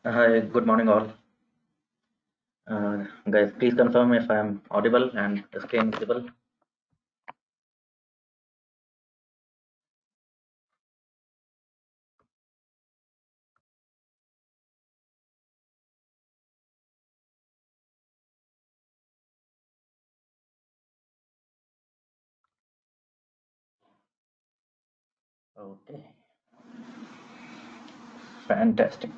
Hi, good morning all. Guys, please confirm if I am audible and screen visible. Okay, fantastic.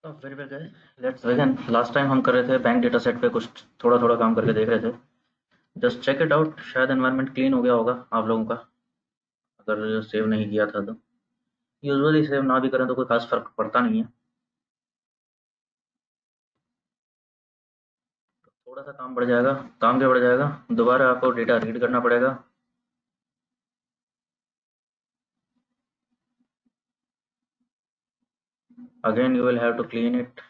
तो very well guys, let's begin. Last time हम कर रहे थे bank data set पे कुछ थोड़ा थोड़ा काम करके देख रहे थे। जस्ट चेक इट आउट, शायद एनवायरनमेंट क्लीन हो गया होगा आप लोगों का, अगर सेव नहीं किया था तो। यूजुअली सेव ना भी करें तो कोई खास फर्क पड़ता नहीं है। थोड़ा सा काम बढ़ जाएगा। काम क्या बढ़ जाएगा? दोबारा आपको डेटा रीड करना पड़ेगा। Again you will have to clean it.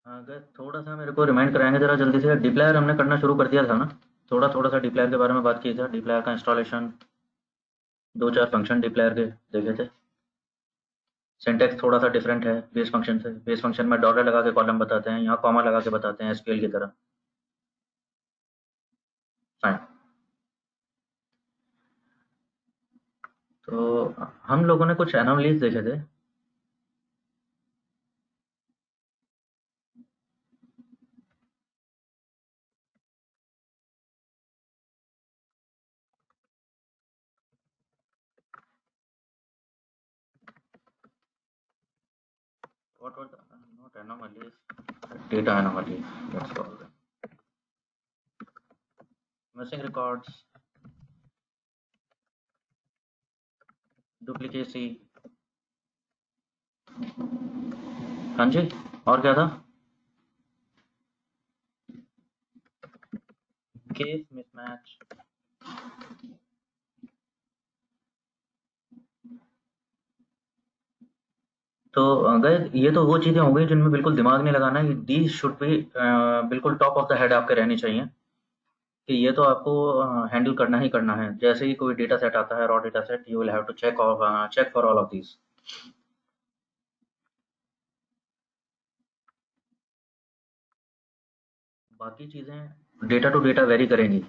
अगर थोड़ा सा मेरे को रिमाइंड कराएंगे जरा जल्दी से, डिप्लायर हमने करना शुरू कर दिया था ना? थोड़ा थोड़ा सा डिप्लायर के बारे में बात की थी, डिप्लायर का इंस्टॉलेशन, दो चार फंक्शन डिप्लायर के देखे थे। सिंटैक्स थोड़ा सा डिफरेंट है बेस फंक्शन से। बेस फंक्शन में डॉलर लगा के कॉलम बताते हैं, यहाँ कॉमा लगा के बताते हैं एसक्यूएल की तरह। फाइन। तो हम लोगों ने कुछ एनोमलीज देखे थे। What were not anomalies, data anomalies, let's call them. Missing records, duplicacy. हाँ जी, और क्या था? Case mismatch. तो गाइस, ये तो वो चीज़ें हो गई जिनमें बिल्कुल दिमाग नहीं लगाना है। दीज शुड बी बिल्कुल टॉप ऑफ द हेड आपके रहनी चाहिए, कि ये तो आपको हैंडल करना ही करना है। जैसे ही कोई डेटा सेट आता है, raw data set, you will have to check for all of these. बाकी चीज़ें डेटा टू डेटा वेरी करेंगी।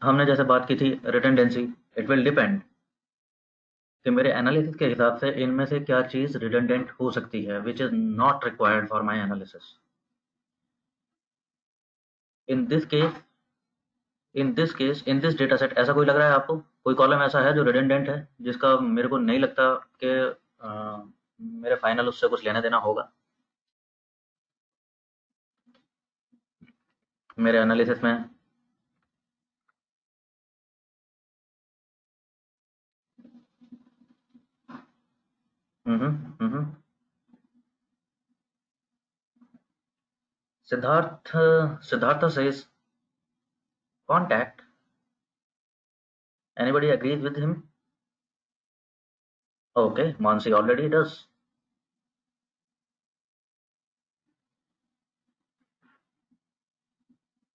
हमने जैसे बात की थी रिडंडेंसी, इट विल डिपेंड कि मेरे एनालिसिस के हिसाब से इनमें से क्या चीज़ रिडंडेंट हो सकती है, which is not required for my analysis. In this case in this data set, ऐसा कोई लग रहा है आपको? कोई कॉलम ऐसा है जो रिडंडेंट है, जिसका मेरे को नहीं लगता कि मेरे फाइनल उससे कुछ लेना देना होगा मेरे एनालिसिस में? हम्म, हम्म। Siddharth Siddharth says contact. Anybody agrees with him? Okay, Mansi already does.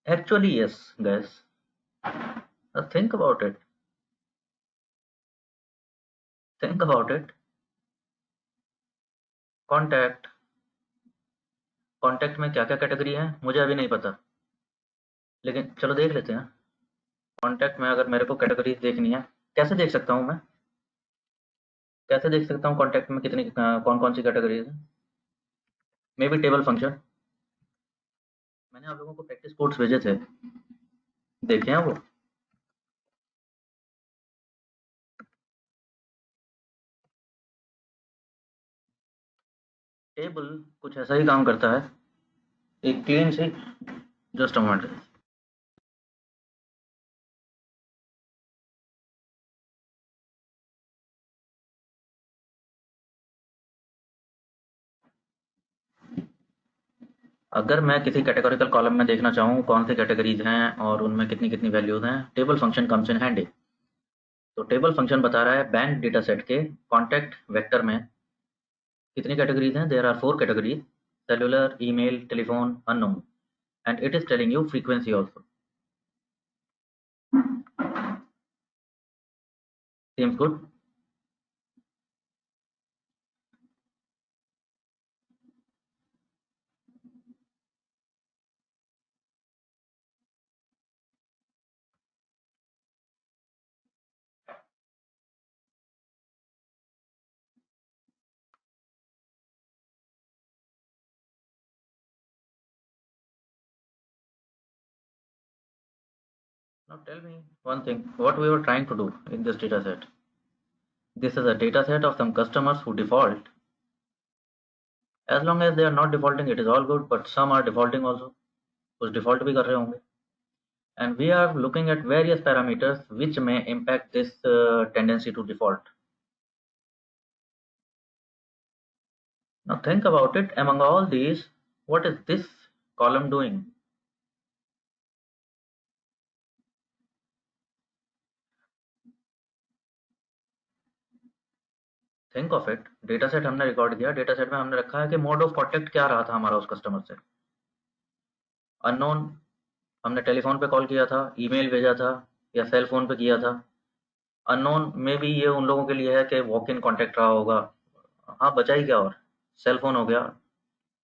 Actually, yes, guys. Think about it. Think about it. Contact. Contact में क्या क्या कैटेगरी है मुझे अभी नहीं पता, लेकिन चलो देख लेते हैं। कॉन्टैक्ट में अगर मेरे को कैटेगरीज देखनी है, कैसे देख सकता हूँ मैं? कैसे देख सकता हूँ कॉन्टैक्ट में कितनी कौन कौन सी कैटेगरीज है? May be table function. मैंने आप लोगों को प्रैक्टिस कोड्स भेजे थे, देखे हैं वो? टेबल कुछ ऐसा ही काम करता है, एक क्लीन सी, जस्ट अ मोमेंट। अगर मैं किसी कैटेगोरिकल कॉलम में देखना चाहूँ कौन सी कैटेगरीज हैं और उनमें कितनी कितनी वैल्यूज हैं, table function comes in handy. तो टेबल फंक्शन बता रहा है बैंक डेटा सेट के कॉन्टैक्ट वेक्टर में कितनी कैटेगरीज हैं। There are 4 categories: cellular, email, telephone, unknown, and it is telling you frequency also. Seems good. Now tell me one thing, what we were trying to do in this data set. This is a data set of some customers who default. As long as they are not defaulting, it is all good, but some are defaulting also. कुछ default भी कर रहे होंगे. And we are looking at various parameters which may impact this tendency to default. Now think about it, among all these, what is this column doing? Think of it, data set हमने record किया, data set में हमने रखा है कि mode of contact क्या रहा था हमारा उस customer से. Unknown, हमने टेलीफोन पे कॉल किया था, ईमेल भेजा था या सेल फोन पे किया था. अननोन में भी ये उन लोगों के लिए है कि वॉक इन कॉन्टैक्ट रहा होगा. हाँ, बचा ही क्या और? सेल फोन हो गया,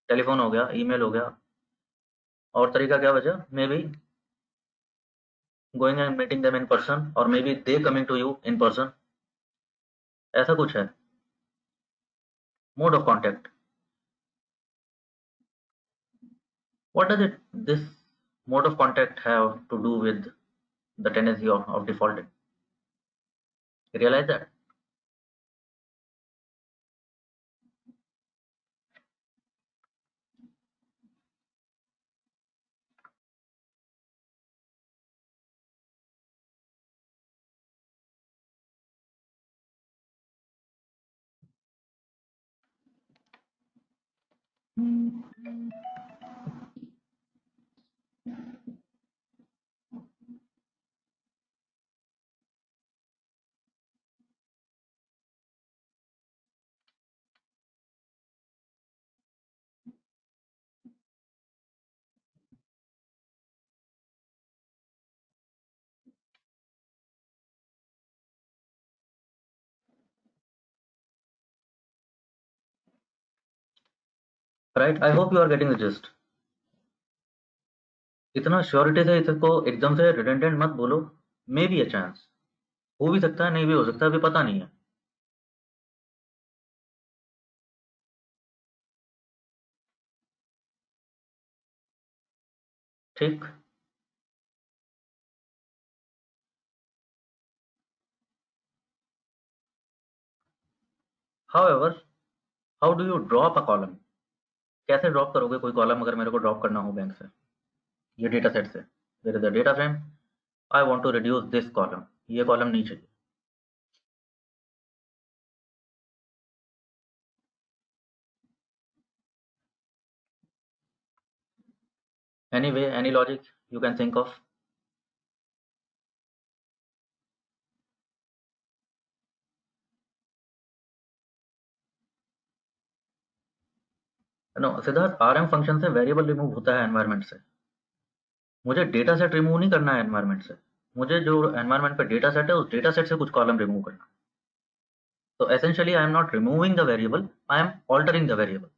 टेलीफोन हो गया, ईमेल हो गया, और तरीका क्या बचा? Maybe going and meeting them in person, और maybe they coming to you in person, ऐसा कुछ है. Mode of contact, what does it this mode of contact have to do with the tendency of defaulting? Realize that. Right, I hope you are getting the gist. इतना surety से इसको एकदम से redundant मत बोलो. मे बी अ चांस, हो भी सकता है, नहीं भी हो सकता, अभी पता नहीं है. ठीक. However, how do you drop a column? कैसे ड्रॉप करोगे कोई कॉलम अगर मेरे को ड्रॉप करना हो बैंक से, ये डेटा सेट से? There is a data frame, I want to reduce this column, ये कॉलम नहीं चाहिए. Anyway, any logic you can think of? No Siddharth, RM function से वेरिएबल रिमूव होता है एनवायरनमेंट से. मुझे डेटा सेट रिमूव नहीं करना है एनवायरनमेंट से. मुझे जो एनवायरनमेंट पे डेटा सेट है उस डेटा सेट से कुछ कॉलम रिमूव करना है. तो essentially I am not removing the variable, I am altering the variable.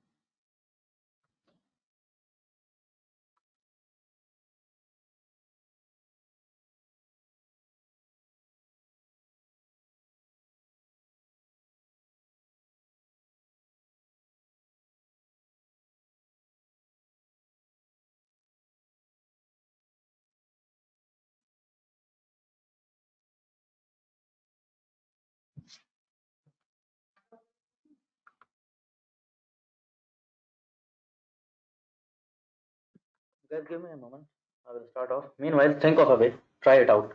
Just give me a moment. I will start off. Meanwhile, think of a way. Try it out.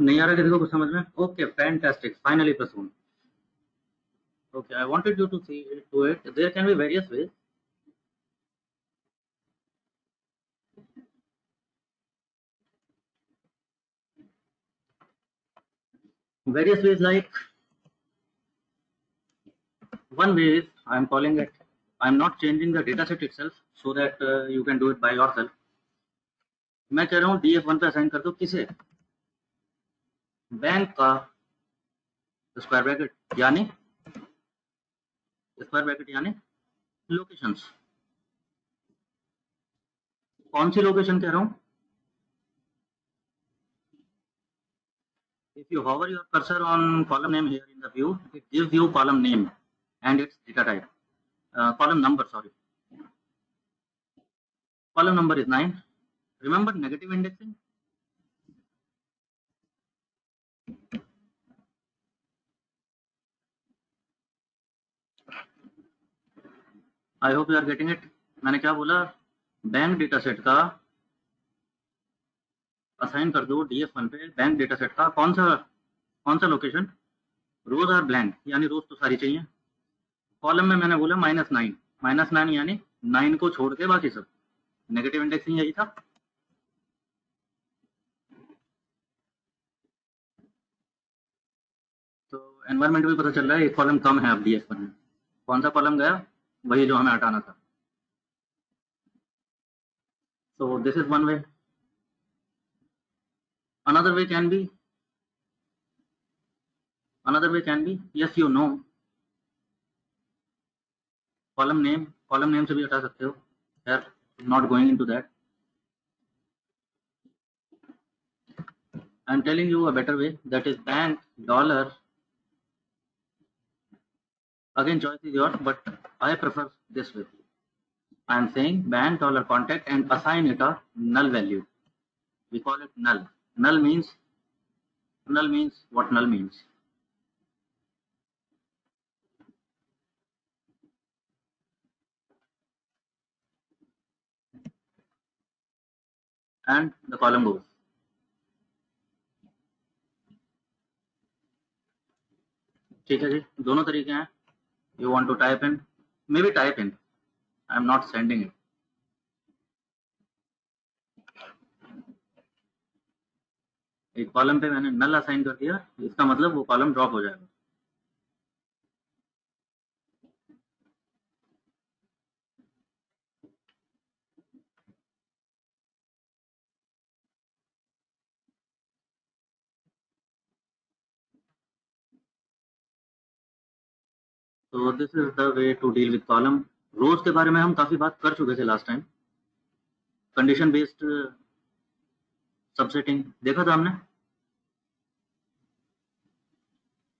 नहीं आ रहा किसी को कुछ समझ में? Okay, fantastic. Finally, Prasoon. Okay, I wanted you to see to it. There can be various ways. Various ways like one way is I am calling it. I am not changing the data set itself so that you can do it by yourself. मैं कह रहा हूँ df1 पे assign कर दो किसे? Bank का square bracket यानी लोकेशंस. कौन सी लोकेशन कह रहा हूँ? If you hover your cursor on column name here in the view, it gives you column name and its data type. Column number, sorry. Column number is 9. Remember negative indexing? I hope you are getting it. मैंने क्या बोला? Bank data set का assign कर दो df1 पे. Bank data set का कौन सा लोकेशन? रोज आर ब्लैंक यानी रोज तो सारी चाहिए. कॉलम में मैंने बोला -9 यानी 9 को छोड़ के बाकी सब. नेगेटिव इंडेक्सिंग यही था. तो एनवायरमेंट भी पता चल रहा है. एक कॉलम कम है अब df1 में. कौन सा कॉलम गया? वही जो हमें हटाना था. So this is one way. Another way can be, yes, you know, column name से भी हटा सकते हो. Here, not going into that. I'm telling you a better way, that is bank dollar. Again, choice is yours, but I prefer this way. I'm saying bank dollar contact and assign it a null value. We call it null. Null means what null means. And the column goes. ठीक है जी, दोनों तरीके हैं. You want to type in? Maybe type in. I'm not sending it. एक column पे मैंने नल assign कर दिया, इसका मतलब वो कॉलम ड्रॉप हो जाएगा. तो this is the way to deal with column. Rows के बारे में हम काफी बात कर चुके थे last time. Condition based subsetting देखा था हमने.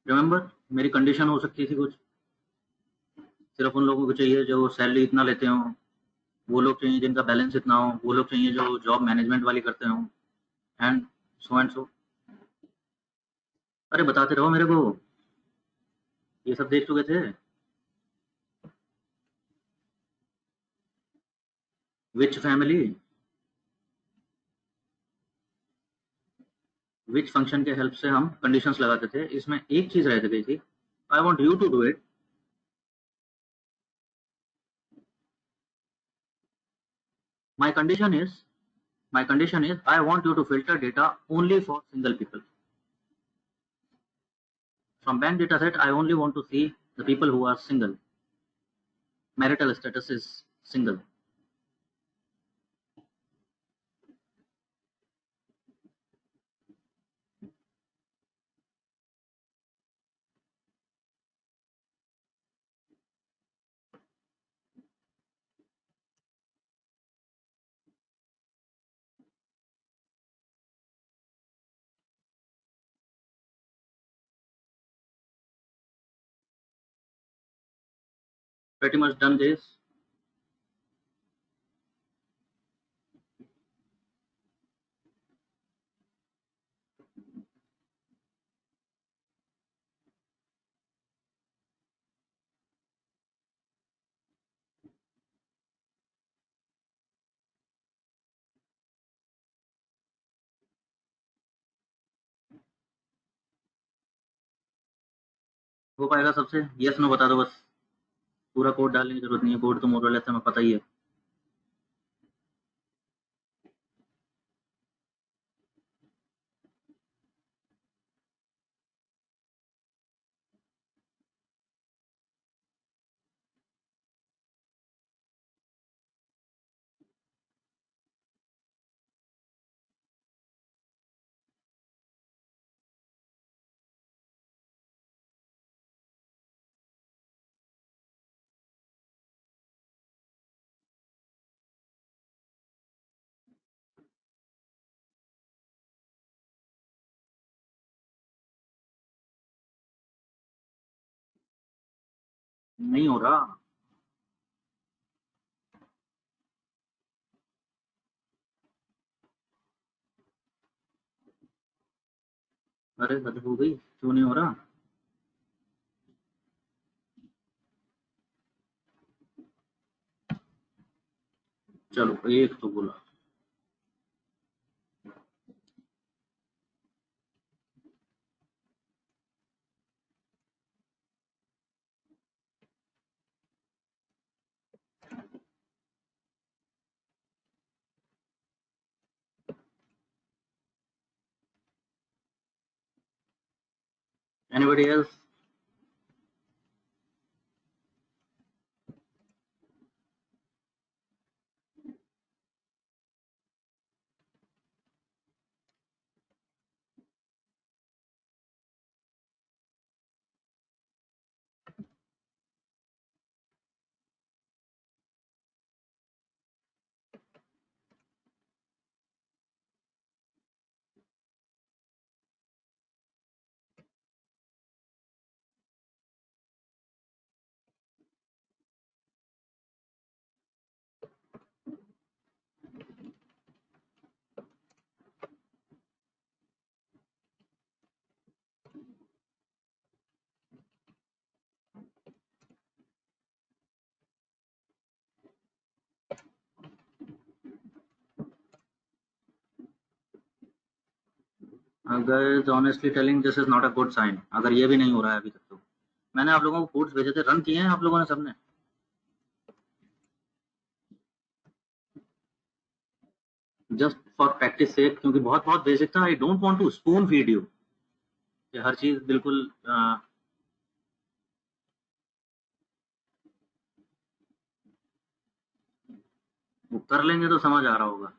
रिमेंबर, मेरी कंडीशन हो सकती थी कुछ. सिर्फ उन लोगों को चाहिए जो सैलरी इतना लेते हो, वो लोग चाहिए जिनका बैलेंस इतना हो, वो लोग चाहिए जो जॉब मैनेजमेंट वाली करते हो, एंड सो. अरे बताते रहो मेरे को, ये सब देख चुके थे। विच फैमिली, विच फंक्शन के हेल्प से हम कंडीशंस लगाते थे, इसमें एक चीज रह गई थी, I want you to do it. My condition is My condition is I want you to filter data only for single people. From bank data set, I only want to see the people who are single. Marital status is single. Pretty much done this. हो पाएगा सबसे? Yes no बता दो बस, पूरा code डालने की जरूरत नहीं है, कोड तो मोरलेस हमें पता ही है। नहीं हो रहा। अरे हद हो गई, क्यों नहीं हो रहा? चलो एक तो बोला। Anybody else? अगर honestly telling this is not a good sign, अगर ये भी नहीं हो रहा है अभी तक तो। मैंने आप लोगों को कोड्स भेजे थे, रन किए हैं आप लोगों ने सबने? जस्ट फॉर प्रैक्टिस से, क्योंकि बहुत बहुत बेसिक था। I don't want two spoon feed you, कि हर चीज बिल्कुल वो कर लेंगे तो समझ आ रहा होगा।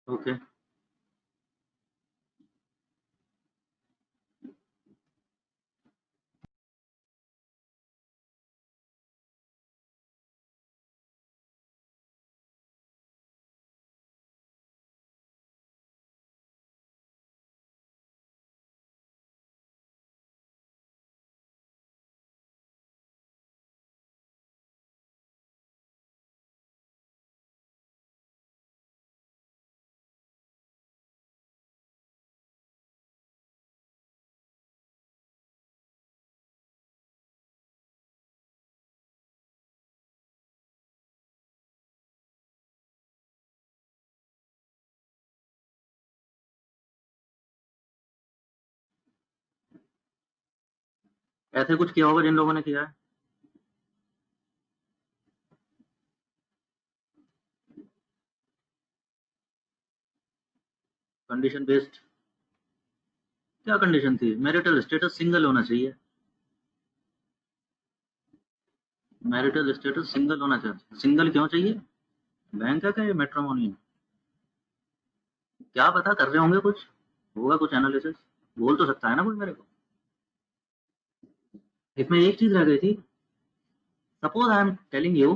Okay okay. ऐसे कुछ किया होगा जिन लोगों ने किया है। कंडीशन बेस्ड क्या कंडीशन थी? मैरिटल स्टेटस सिंगल होना चाहिए। मैरिटल स्टेटस सिंगल होना चाहिए। सिंगल क्यों चाहिए? बैंक है क्या ये मैट्रिमोनी? क्या पता कर रहे होंगे, कुछ होगा, कुछ एनालिसिस बोल तो सकता है ना कोई मेरे को। इसमें एक चीज रह गई थी। Suppose I am telling you,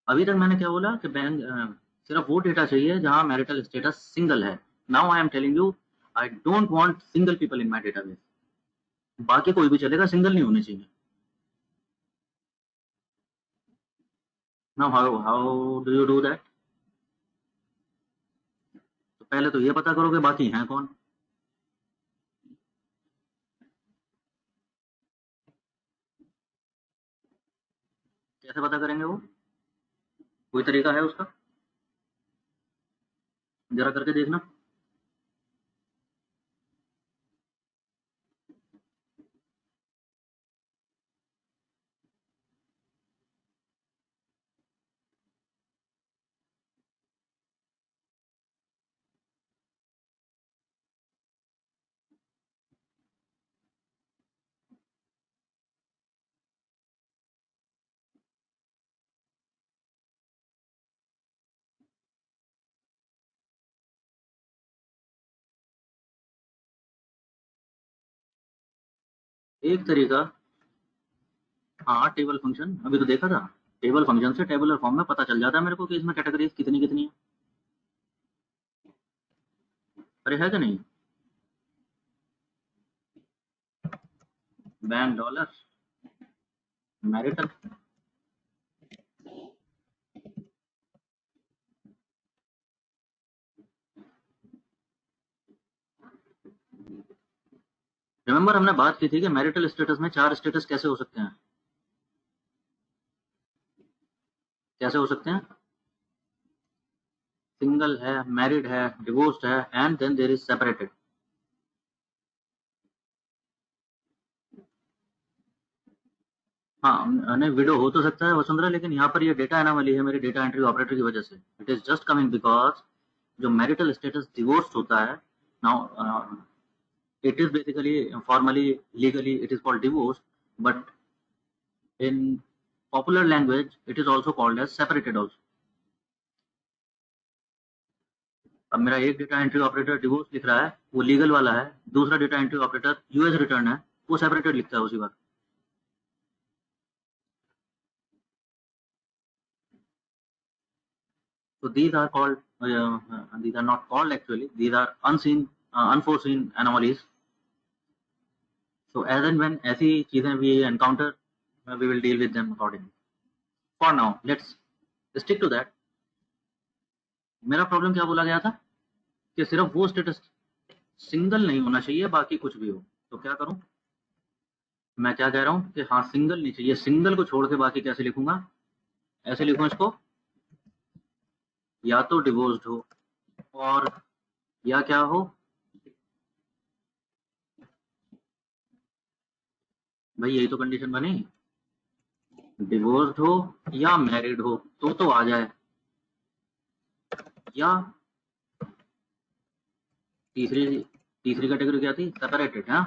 अभी तक मैंने क्या बोला कि बैंक सिर्फ वो डेटा चाहिए जहां मैरिटल स्टेटस सिंगल है। Now I am telling you I don't want single people in my database. बाकी कोई भी चलेगा, सिंगल नहीं होने चाहिए। Now how do you do that? तो पहले तो ये पता करो कि बाकी हैं कौन। कैसे पता करेंगे वो? कोई तरीका है उसका? जरा करके देखना। एक तरीका, हाँ, टेबल फंक्शन अभी तो देखा था। टेबल फंक्शन से टेबुलर फॉर्म में पता चल जाता है मेरे को कि इसमें कैटेगरीज कितनी कितनी है। अरे है कि नहीं? Bank dollar marital. रिमेंबर हमने बात की थी कि मैरिटल स्टेटस में 4 स्टेटस कैसे हो सकते हैं? कैसे हो सकते हैं? सिंगल है, मैरिड है, डिवोर्स्ड है, and then there is separated. हाँ, नहीं विडो हो तो सकता है वसुंधरा, लेकिन यहाँ पर ये डेटा एनामली है मेरे डेटा एंट्री ऑपरेटर की वजह से। It is just coming because जो मैरिटल स्टेटस डिवोर्स होता है, now it is basically formally legally it is called divorce, but in popular language it is also called as separated also. अब मेरा एक data entry operator divorce लिख रहा है, वो लीगल वाला है। दूसरा data entry operator US return है, वो सेपरेटेड लिखता है उसी बात। So these are called these are not called, actually these are unseen unforeseen anomalies. So as and when ऐसी चीजें we encounter, we will deal with them accordingly. For now let's stick to that. मेरा problem क्या बोला गया था कि सिर्फ वो स्टेटस सिंगल नहीं होना चाहिए, बाकी कुछ भी हो। तो क्या करूं? मैं क्या कह रहा हूं कि हाँ, सिंगल नहीं चाहिए। सिंगल को छोड़ के बाकी कैसे लिखूंगा? ऐसे लिखूं इसको, या तो डिवोर्स्ड हो, और या क्या हो भाई, यही तो कंडीशन बनी। डिवोर्स्ड हो या मैरिड हो तो आ जाए, या तीसरी तीसरी कैटेगरी क्या थी? सेपरेटेड। हाँ,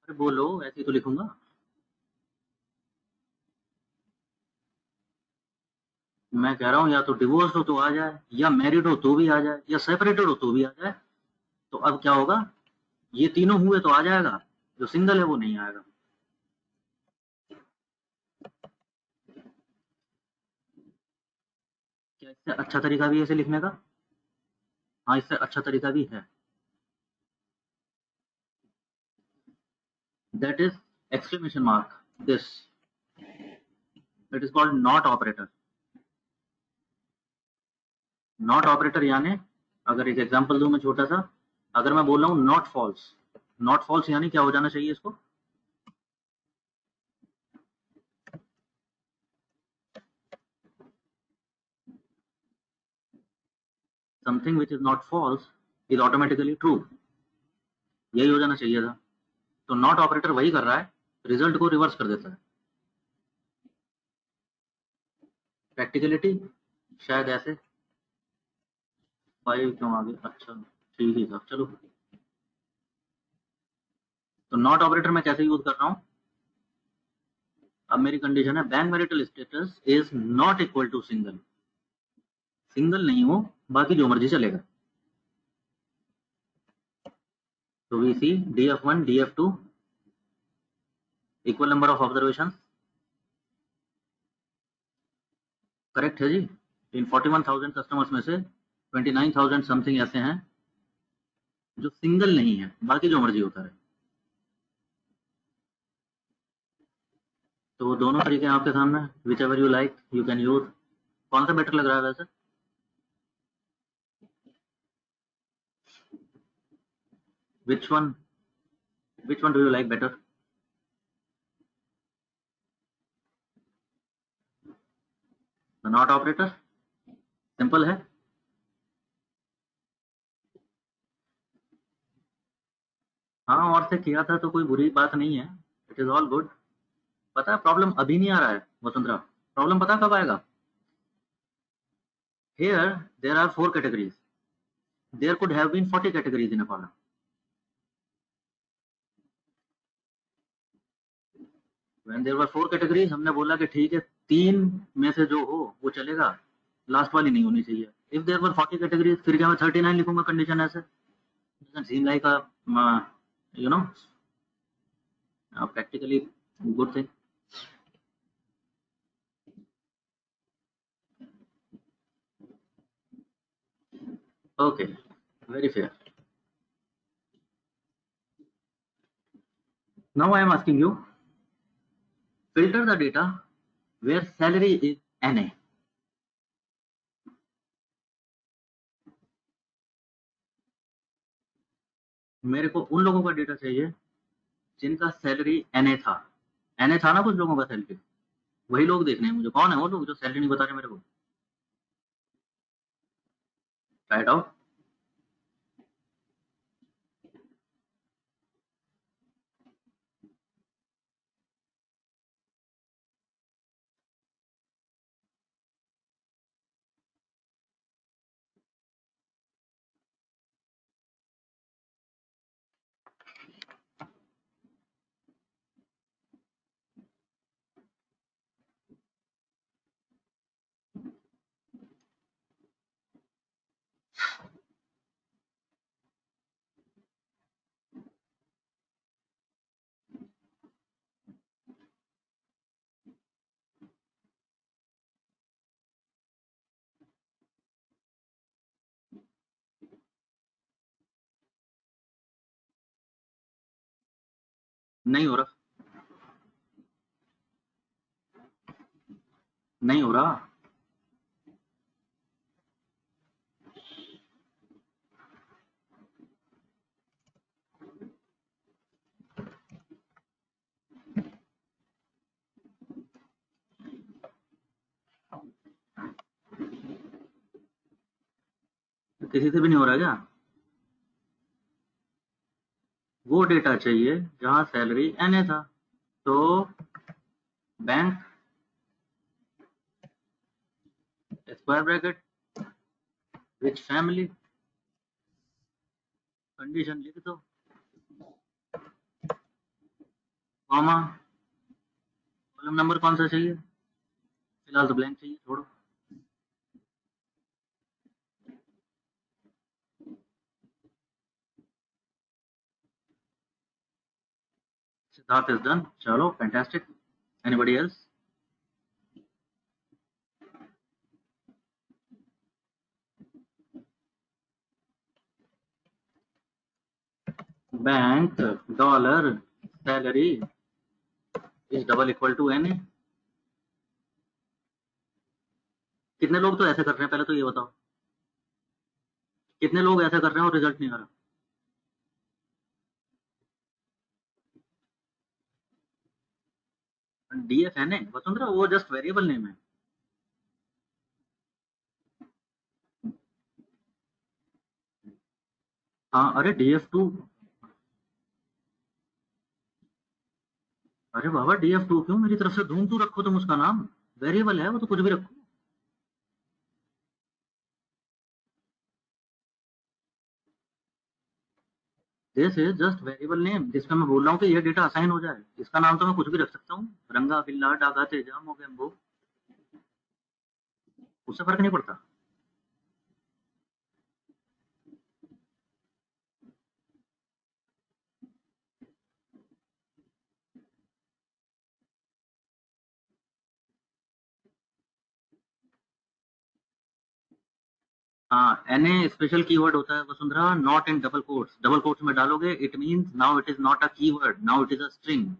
अरे बोलो, ऐसे ही तो लिखूंगा। मैं कह रहा हूँ या तो डिवोर्स हो तो आ जाए, या मैरिड हो तो भी आ जाए, या सेपरेटेड हो तो भी आ जाए। तो अब क्या होगा? ये तीनों हुए तो आ जाएगा, जो सिंगल है वो नहीं आएगा। क्या इससे अच्छा तरीका भी है इसे लिखने का? हाँ, इससे अच्छा तरीका भी है। That is exclamation mark this. It is called not operator. Not operator यानी, अगर एक एग्जांपल दूं मैं छोटा सा, अगर मैं बोल रहा हूँ नॉट फॉल्स, नॉट फॉल्स यानी क्या हो जाना चाहिए इसको? Something which is not false is automatically true, यही हो जाना चाहिए था। तो नॉट ऑपरेटर वही कर रहा है, रिजल्ट को रिवर्स कर देता है। प्रैक्टिकलिटी शायद ऐसे 5 क्यों आ गया, अच्छा ठीक ही था, चलो। तो नॉट ऑपरेटर मैं कैसे यूज कर रहा हूं, अब मेरी कंडीशन है bank marital status is not equal to single, single नहीं हो बाकी जो मर्जी चलेगा। तो we see DF1 DF2 equal number of observation, correct है जी। इन 41,000 कस्टमर्स में से 29,000 समथिंग ऐसे हैं जो सिंगल नहीं है, बाकी जो मर्जी होता रहे। तो वो दोनों तरीके आपके सामने, which ever you like you can use. कौन सा बेटर लग रहा है वैसे, which one do you like better? The not operator simple है। हाँ, और से किया था तो कोई बुरी बात नहीं है, इट इज ऑल गुड। पता है प्रॉब्लम अभी नहीं आ रहा है वसुंधरा, प्रॉब्लम पता कब आएगा? Here there are 4 categories, there could have been 40 categories in a column. When there were 4 categories, हमने बोला कि ठीक है 3 में से जो हो वो चलेगा, लास्ट वाली नहीं होनी चाहिए। इफ देयर वर 40 कैटेगरीज, फिर क्या मैं 39 लिखूंगा कंडीशन ऐसे? Doesn't seem like a you know practically good thing. Okay, very fair. Now I am asking you, filter the data where salary is NA. मेरे को उन लोगों का डेटा चाहिए जिनका सैलरी NA था। NA था ना कुछ लोगों का सैलरी, वही लोग देखने हैं मुझे, कौन है वो लोग जो सैलरी नहीं बता रहे मेरे को? Try it out. नहीं हो रहा, नहीं हो रहा। किसी से भी नहीं हो रहा क्या? वो डेटा चाहिए जहां सैलरी NA था। तो बैंक स्क्वायर ब्रैकेट विच फैमिली, कंडीशन लिख दो, कॉमा, कॉलम नंबर कौन सा चाहिए, फिलहाल तो ब्लैंक चाहिए, छोड़ो। सिद्धार्थ इज डन, चलो fantastic. Anybody else? Bank dollar salary is double equal to NA। कितने लोग तो ऐसे कर रहे हैं, पहले तो ये बताओ, कितने लोग ऐसा कर रहे हैं और रिजल्ट नहीं आ रहा? DF NA वसुंधरा, वो जस्ट वेरिएबल नेम है। हाँ, अरे DF2, अरे बाबा DF2 क्यों, मेरी तरफ से ढूंढ तू रखो तुम उसका नाम, वेरिएबल है वो तो, कुछ भी रखो। This is just variable name, जिसका मैं बोल रहा हूँ कि ये डेटा असाइन हो जाए, इसका नाम तो मैं कुछ भी रख सकता हूँ, रंगा बिल्ला डागा तेजा मोगेम्बो, उससे फर्क नहीं पड़ता। हाँ, एनए स्पेशल कीवर्ड होता है Vasundhara, not in double quotes, double quotes में डालोगे it means now it is not a keyword, now it is a string.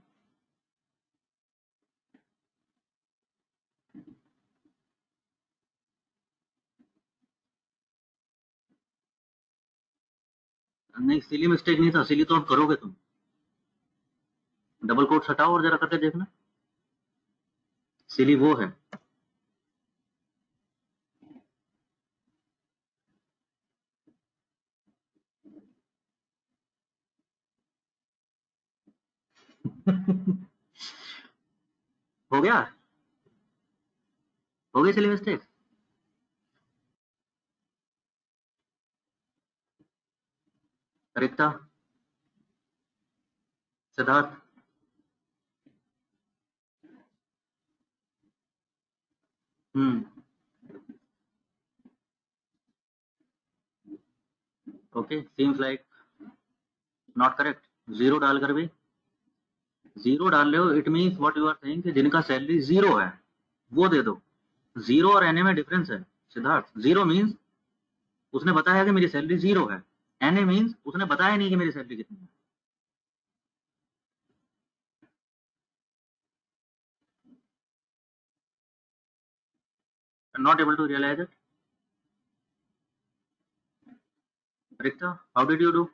नहीं, सिली मिस्टेक नहीं था, सिली तो अब करोगे तुम, डबल कोट्स हटाओ और जरा करके देखना, सिली वो है। हो गया, हो गई silly mistake. Rikta, Siddharth, hmm, okay, seems like not correct, zero डालकर भी, जीरो डाल रहे हो it means what you are saying कि जिनका सैलरी जीरो है वो दे दो, जीरो और एनए में डिफरेंस है सिद्धार्थ, जीरो मीन्स उसने बताया कि मेरी सैलरी जीरो है, एनए मीन्स उसने बताया नहीं कि मेरी सैलरी कितनी है। Not able to realise it, Rikta, how did you do?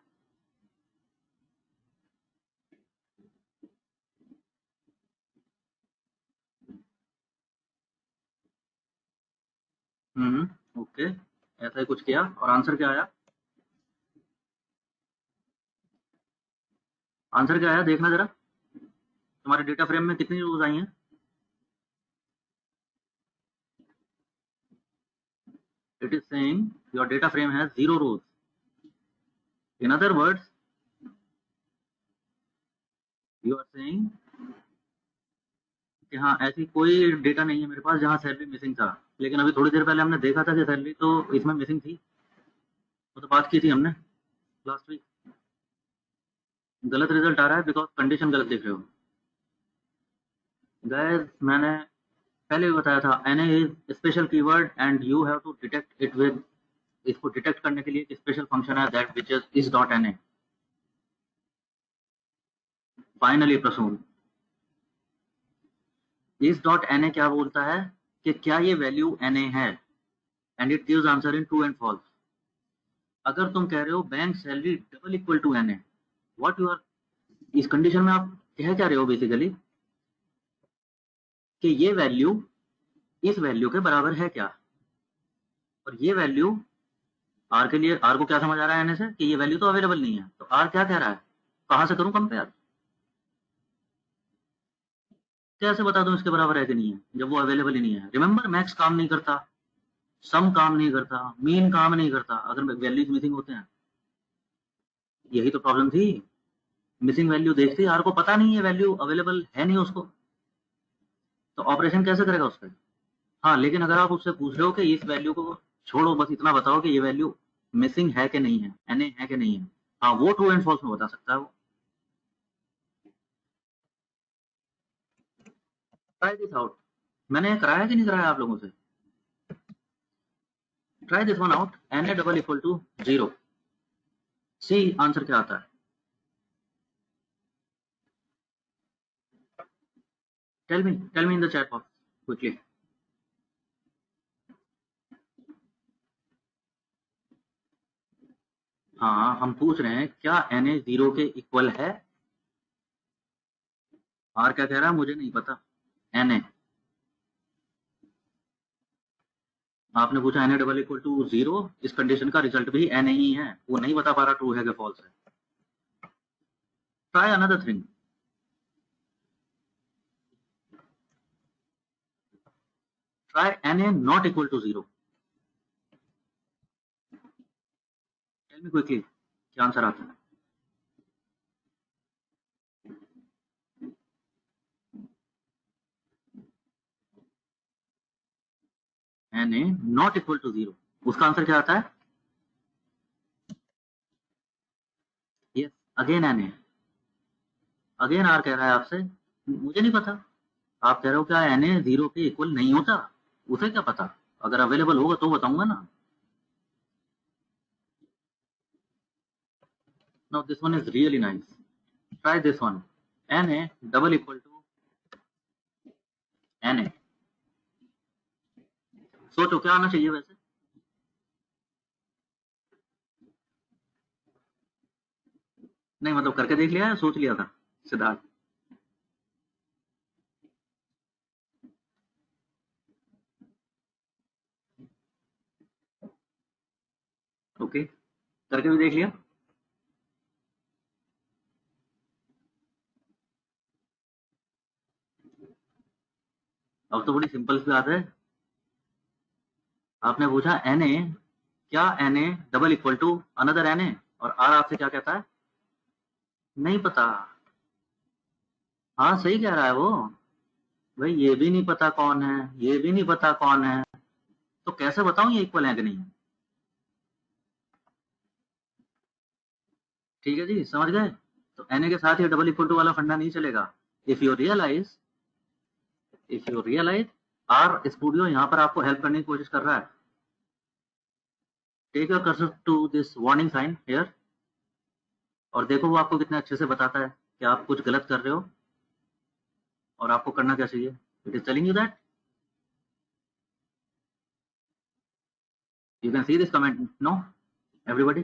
Okay, ऐसा ही कुछ किया और आंसर क्या आया? आंसर क्या आया देखना जरा, तुम्हारे डेटा फ्रेम में कितनी रोज आई हैं? It is saying your data frame has zero rows, in other words you are saying कि हाँ, ऐसी कोई डेटा नहीं है मेरे पास जहाँ सैलरी मिसिंग था, लेकिन अभी थोड़ी देर पहले हमने देखा था कि सैलरी तो इसमें मिसिंग थी, वो तो बात की थी हमने लास्ट वीक। गलत रिजल्ट आ रहा है बिकॉज कंडीशन गलत देख रहे हो। गाइस, मैंने पहले भी बताया था, N is special keyword and you have to detect it with, इसको डिटेक्ट करने के लिए एक स्पेशल फंक्शन है that which is dot N A. Finally Prasoon, is dot N ए क्या बोलता है कि क्या ये वैल्यू एन ए है, and it gives answer in true and false. अगर तुम कह रहे हो bank salary double equal to N A, what you are, इस कंडीशन में आप कह क्या रहे हो बेसिकली कि ये वैल्यू इस वैल्यू के बराबर है क्या, और ये वैल्यू आर के लिए, आर को क्या समझ आ रहा है एन से कि ये वैल्यू तो अवेलेबल नहीं है, तो आर क्या कह रहा है, कहां से करूं कंपेयर, कैसे बता दूं इसके बराबर है कि नहीं है जब वो अवेलेबल ही नहीं है। रिमेंबर, मैक्स काम नहीं करता, सम काम नहीं करता, मीन काम नहीं करता अगर वैल्यूज मिसिंग होते हैं, यही तो प्रॉब्लम थी। मिसिंग वैल्यू देखती, आर को पता नहीं है वैल्यू अवेलेबल है नहीं उसको, तो ऑपरेशन कैसे करेगा उस पर। हाँ, लेकिन अगर आप उससे पूछ रहे हो कि इस वैल्यू को छोड़ो, बस इतना बताओ कि ये वैल्यू मिसिंग है कि नहीं है, एनए है कि नहीं है, हाँ वो ट्रू एंड फॉल्स में बता सकता है वो। ट्राई दिस आउट, मैंने कराया कि नहीं कराया आप लोगों से? Try this one out, N A double equal to zero, see आंसर क्या आता है। Tell me in the chat box quickly. हाँ, हम पूछ रहे हैं क्या एन ए जीरो के इक्वल है, आर क्या कह रहा है मुझे नहीं पता, एन ए आपने पूछा Na डबल इक्वल टू 0, इस कंडीशन का रिजल्ट भी Na ही है, वो नहीं बता पा रहा ट्रू है कि फॉल्स है। Try another thing, try Na not equal to 0। Tell me quickly क्या आंसर आता है। Na नॉट इक्वल टू 0, उसका आंसर क्या आता है? Yes, again Na, again R कह रहा है आपसे मुझे नहीं पता। आप कह रहे हो क्या Na 0 के इक्वल नहीं होता, उसे क्या पता, अगर अवेलेबल होगा तो बताऊंगा ना। Now this one is really nice, try this one, Na double equal to Na। सोचो क्या आना चाहिए वैसे। नहीं मतलब करके देख लिया है, सोच लिया था सिद्धार्थ? ओके, करके भी देख लिया। अब तो बड़ी सिंपल सी बात है, आपने पूछा Na, क्या Na double equal to another Na, और आर आपसे क्या कहता है? नहीं पता। हाँ सही कह रहा है वो, भाई ये भी नहीं पता कौन है, ये भी नहीं पता कौन है, तो कैसे बताऊं ये इक्वल है कि नहीं। ठीक है जी, समझ गए। तो Na के साथ ये डबल इक्वल टू वाला फंडा नहीं चलेगा। If you realise R studio यहाँ पर आपको हेल्प करने की कोशिश कर रहा है। Take your cursor to this warning sign here, और देखो वो आपको कितने अच्छे से बताता है कि आप कुछ गलत कर रहे हो और आपको करना क्या चाहिए। It is telling you that. You can see this comment, no everybody.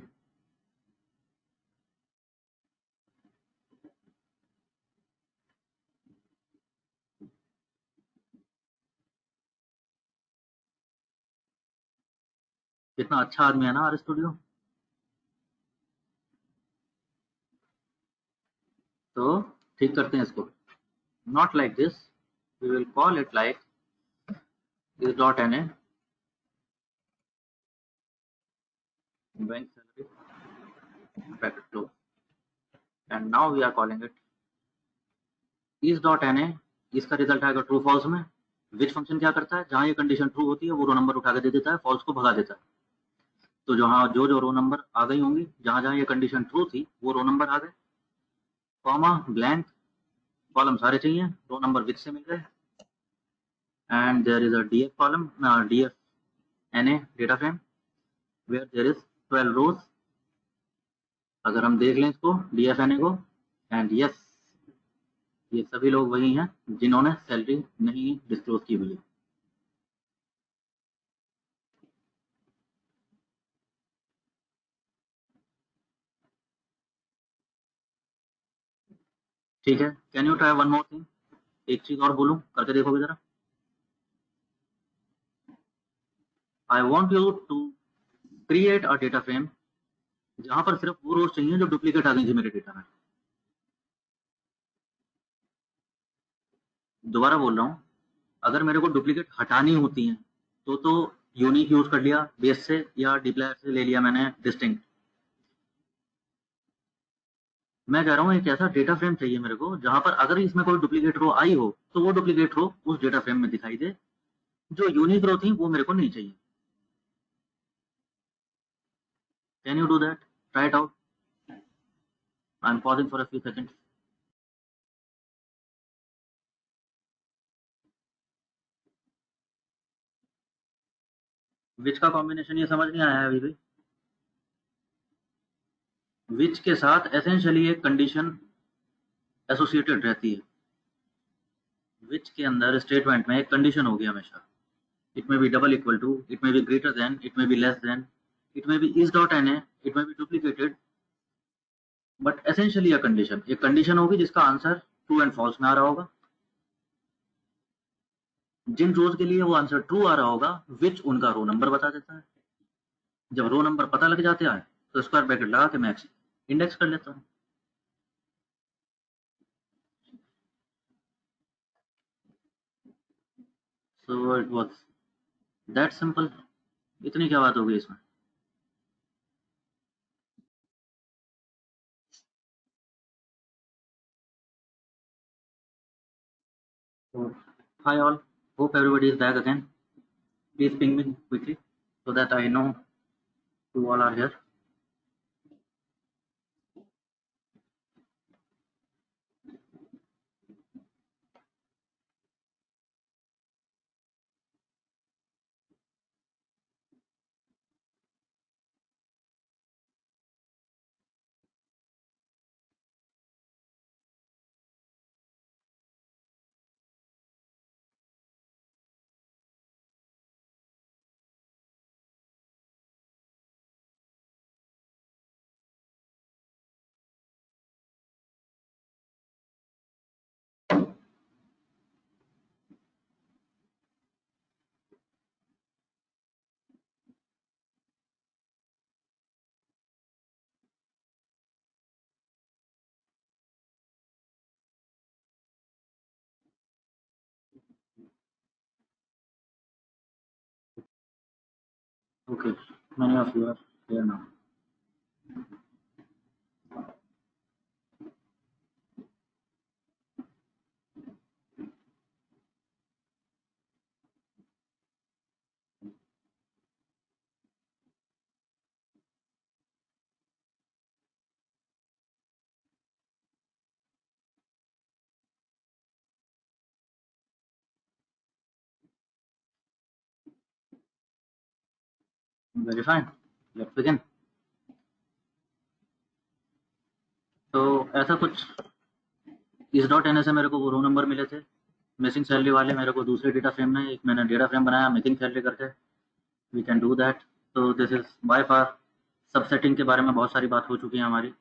कितना अच्छा आदमी है ना आर स्टूडियो। तो ठीक करते हैं इसको, not like this, we will call it like this dot Na bank salary bracket close, and now we are calling it is dot Na। इसका रिजल्ट आएगा ट्रू फॉल्स में। विच फंक्शन क्या करता है, जहां ये कंडीशन ट्रू होती है वो रो नंबर उठा के दे देता है, फॉल्स को भगा देता है। तो जहां जो जो रो नंबर आ गई होंगी, जहां जहां ये कंडीशन ट्रू थी वो रो नंबर आ गए, कॉमा ब्लैंक कॉलम सारे चाहिए, रो नंबर विच से मिल गए, and there is a df column, df Na data frame where there is 12 rows. अगर हम देख लें इसको df Na को, एंड यस ये सभी लोग वही हैं जिन्होंने सैलरी नहीं डिस्क्लोज की हुई है। ठीक है, can you try one more thing, एक चीज और बोलूं, करके देखोगे जरा। I want you to create a data frame जहां पर सिर्फ वो रोज चाहिए जो डुप्लीकेट आ गई थी मेरे डेटा में। दोबारा बोल रहा हूँ, अगर मेरे को डुप्लीकेट हटानी होती है तो यूनिक यूज कर लिया बेस से, या डिप्लायर से ले लिया मैंने डिस्टिंक्ट। मैं कह रहा हूँ एक ऐसा डेटा फ्रेम चाहिए मेरे को जहां पर अगर इसमें कोई डुप्लीकेट रो आई हो तो वो डुप्लीकेट रो उस डेटा फ्रेम में दिखाई दे, जो यूनिक रो थी वो मेरे को नहीं चाहिए। Can you do that, try it out, I am pausing for a few seconds. Which का कॉम्बिनेशन ये समझ नहीं आया है अभी भी। विच के साथ एसेंशियली एक कंडीशन एसोसिएटेड रहती है, विच के अंदर स्टेटमेंट में एक कंडीशन होगी हमेशा। It may be double equal to, it may be greater than, it may be less than, it may be is dot Na, it may be duplicated, but essentially a condition, एक condition होगी जिसका answer true and false में आ रहा होगा। जिन रोज के लिए वो answer true आ रहा होगा, विच उनका रो नंबर बता देता है। जब रो नंबर पता लग जाते हैं तो स्क्वायर ब्रैकेट लगा के मैं इंडेक्स कर लेता हूँ। So it was that simple. इतनी क्या बात होगी इसमें। So, hi all, hope everybody is back again. Please ping me quickly so that I know who all are here. Okay, many of you are here now. Very fine. Let's begin. तो ऐसा कुछ इस dot N से मेरे को वो रो number मिले थे मिसिंग सैलरी वाले, मेरे को दूसरे डेटा फ्रेम में एक मैंने डेटा फ्रेम बनाया मिसिंग सैलरी करके। We can do that. तो this is by far subsetting के बारे में बहुत सारी बात हो चुकी है हमारी।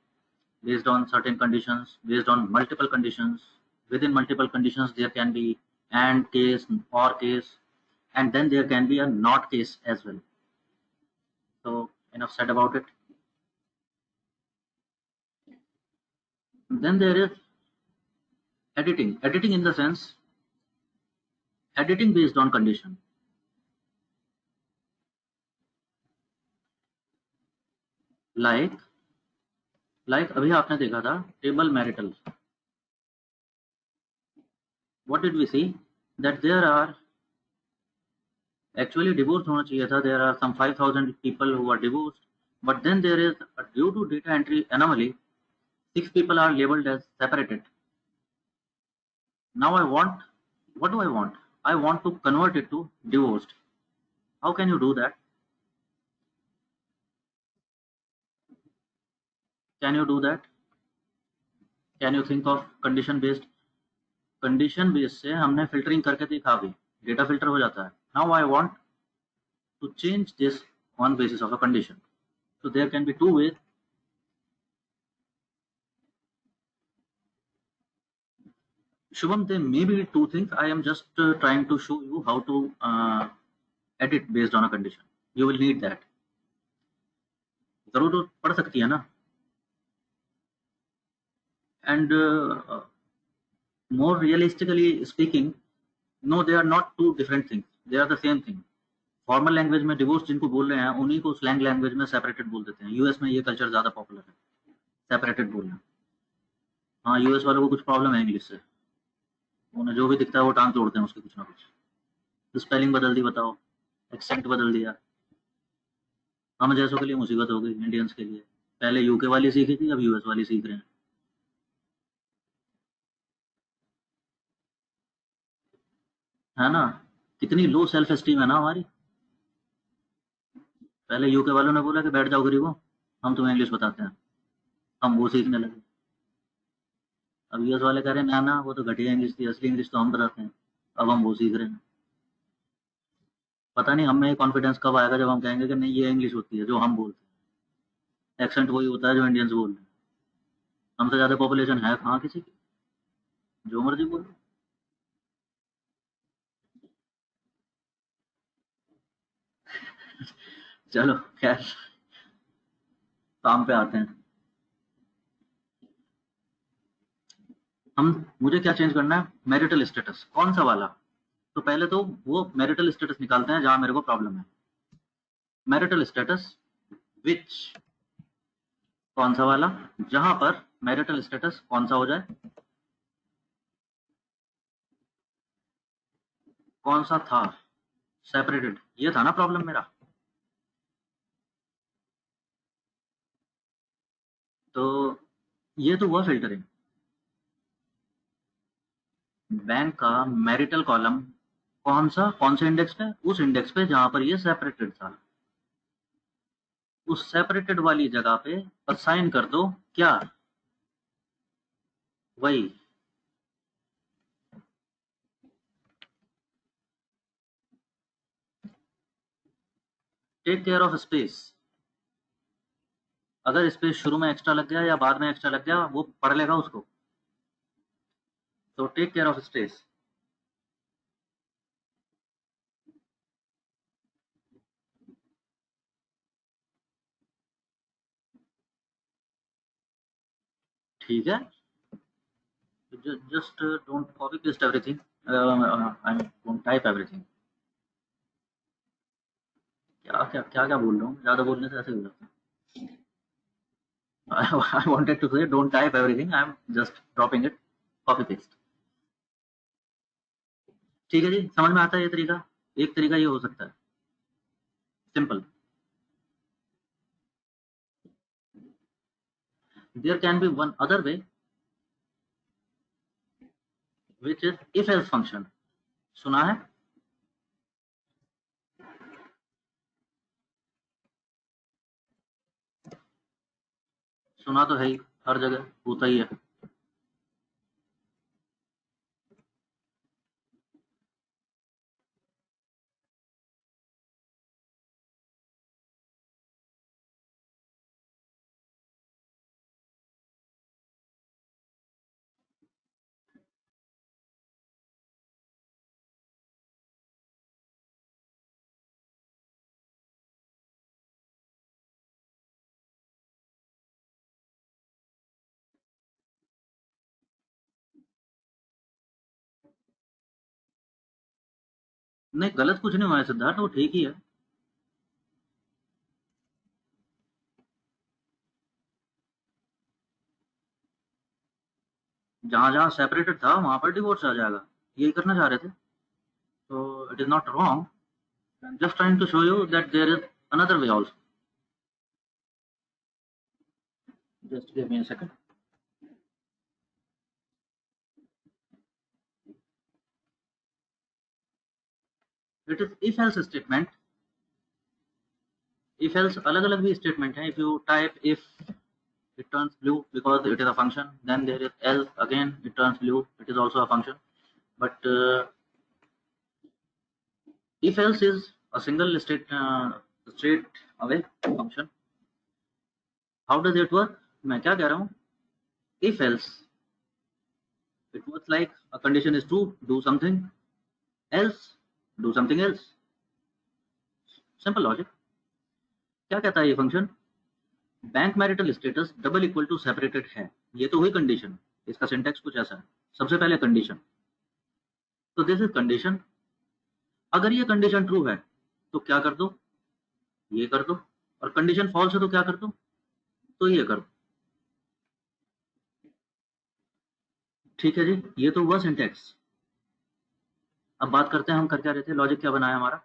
Based on certain conditions, based on multiple conditions, within multiple conditions there can be and case, or case, and then there can be a not case as well. So enough said about it. Then there is editing in the sense editing based on condition. like अभी आपने देखा था table marital. what did we see? that there are actually divorce होना चाहिए था। there are some 5,000 people who are divorced, but then there is due to data entry anomaly 6 people are labeled as separated. Now I want, what do I want? I want to convert it to divorced. How can you do that? Can you do that? Can you think of condition based? Condition base से हमने filtering करके देखा, अभी data filter हो जाता है। Now I want to change this on basis of a condition. So there can be two ways. Shubham, there may be two things. I am just trying to show you how to edit based on a condition. You will need that. जरूर पड़ सकती है ना। And more realistically speaking, no, they are not two different things. They are the same thing. Formal language में divorce जिनको बोल रहे हैं उन्हीं को स्लैंग लैंग्वेज में सेपरेटेड बोल देते हैं। यूएस में ये कल्चर ज्यादा पॉपुलर है, सेपरेटेड बोलना। हाँ, यूएस वालों को कुछ प्रॉब्लम है इंग्लिश से। उन्हें जो भी दिखता है वो टांग तोड़ते हैं उसके कुछ ना कुछ। तो स्पेलिंग बदल दी, बताओ, एक्सेंट बदल दिया। हम जैसों के लिए मुसीबत हो गई, इंडियंस के लिए। पहले यूके वाली सीखी थी, अब यूएस वाली सीख रहे हैं। है ना, कितनी लो सेल्फ एस्टीम है ना हमारी। पहले यूके वालों ने बोला कि बैठ जाओ गरीबों, हम तुम्हें इंग्लिश बताते हैं, हम वो सीखने लगे। अब यूएस वाले कह रहे हैं ना ना वो तो घटिया इंग्लिश थी, असली इंग्लिश तो हम बताते हैं। अब हम वो सीख रहे हैं। पता नहीं हम में कॉन्फिडेंस कब आएगा जब हम कहेंगे कि नहीं ये इंग्लिश होती है जो हम बोलते हैं। एक्सेंट वही होता है जो इंडियंस बोल रहे हैं। हमसे ज्यादा पॉपुलेशन है कहाँ किसी की, जो मर्जी बोलो। चलो खैर, काम पे आते हैं। मुझे क्या चेंज करना है? Marital status. कौन सा वाला? तो पहले तो वो मैरिटल स्टेटस निकालते हैं जहां मेरे को प्रॉब्लम है। मैरिटल स्टेटस विच, कौन सा वाला? जहां पर मैरिटल स्टेटस कौन सा हो जाए, कौन सा था? सेपरेटेड, ये था ना प्रॉब्लम मेरा। तो ये तो हुआ फिल्टरिंग। बैंक का मैरिटल कॉलम कौन से इंडेक्स पे? उस इंडेक्स पे जहां पर ये सेपरेटेड था। उस सेपरेटेड वाली जगह पे असाइन कर दो क्या? वही टेक केयर ऑफ स्पेस। अगर स्पेस शुरू में एक्स्ट्रा लग गया या बाद में एक्स्ट्रा लग गया, वो पढ़ लेगा उसको। तो टेक केयर ऑफ स्पेस। ठीक है, just don't copy paste everything. I mean, don't type everything. क्या बोल रहा हूँ, ज्यादा बोलने से ऐसे हो जाता है। I wanted to say don't type everything. I'm just dropping it. Copy paste. ठीक है जी, समझ में आता है ये तरीका? एक तरीका ये हो सकता है, simple. There can be one other way, which is if else function. सुना है? सुना तो है ही, हर जगह होता ही है। नहीं, गलत कुछ नहीं हुआ है सिद्धार्थ, वो ठीक ही है। जहां जहां सेपरेटेड था वहां पर डिवोर्स आ जाएगा, यही करना चाह रहे थे। तो it is not wrong, just trying to show you that there is another way also. Just give me a second. It is if else statement. If else अलग अलग भी स्टेटमेंट है। If you type if, it turns blue because it is a function. Then there is else, again it turns blue, it is also a function. But if else is a single straight away function. How does it work? मैं क्या कह रहा हूँ? If else, it works like a condition is true, do something else, do something else. Simple logic. क्या कहता है ये function? Bank marital status double equal to separated है, ये तो हुई कंडीशन। इसका सिंटेक्स कुछ ऐसा है, सबसे पहले कंडीशन। तो दिस इज कंडीशन। अगर ये कंडीशन ट्रू है तो क्या कर दो? ये कर दो। और कंडीशन फॉल्स है तो क्या कर दो? तो ये कर दो। ठीक है जी, ये तो हुआ सिंटेक्स। अब बात करते हैं हम कर क्या रहे थे, लॉजिक क्या बनाया हमारा।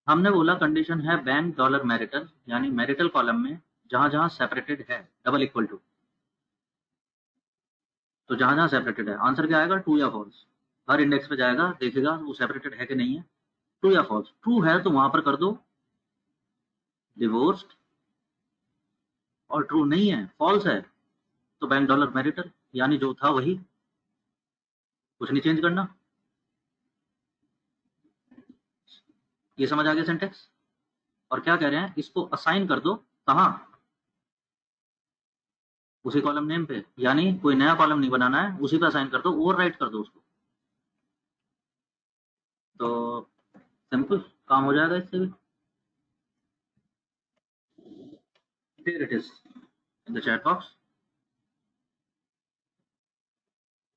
हमने बोला कंडीशन है बैंक डॉलर मैरिटल, यानी मैरिटल कॉलम में जहां जहां सेपरेटेड है डबल इक्वल टू। तो जहां जहां सेपरेटेड है, आंसर क्या आएगा? ट्रू या फॉल्स। हर इंडेक्स पे जाएगा, देखेगा वो सेपरेटेड है कि नहीं है, ट्रू या फॉल्स। ट्रू है तो वहां पर कर दो डिवोर्स्ड, और ट्रू नहीं है, फॉल्स है, तो बैंक डॉलर मैरिटल, यानी जो था वही, कुछ नहीं चेंज करना। ये समझ आ गया सिंटेक्स? और क्या कह रहे हैं, इसको असाइन कर दो कहाँ? उसी कॉलम नेम पे, यानी कोई नया कॉलम नहीं बनाना है, उसी पे असाइन कर दो, ओवरराइट कर दो उसको। तो सिंपल काम हो जाएगा इससे भी। Here it is in the chat box.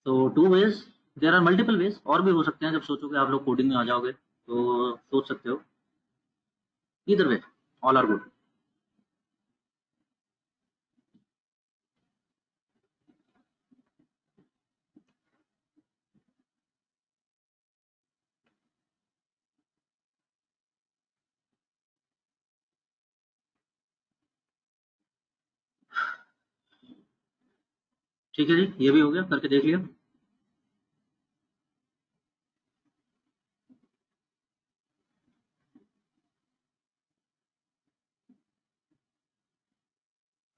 So two ways, there are multiple ways, और भी हो सकते हैं। जब सोचोगे आप लोग कोडिंग में आ जाओगे तो सोच सकते हो। Either way, all are good. ठीक है जी, ये भी हो गया, करके देख लिया।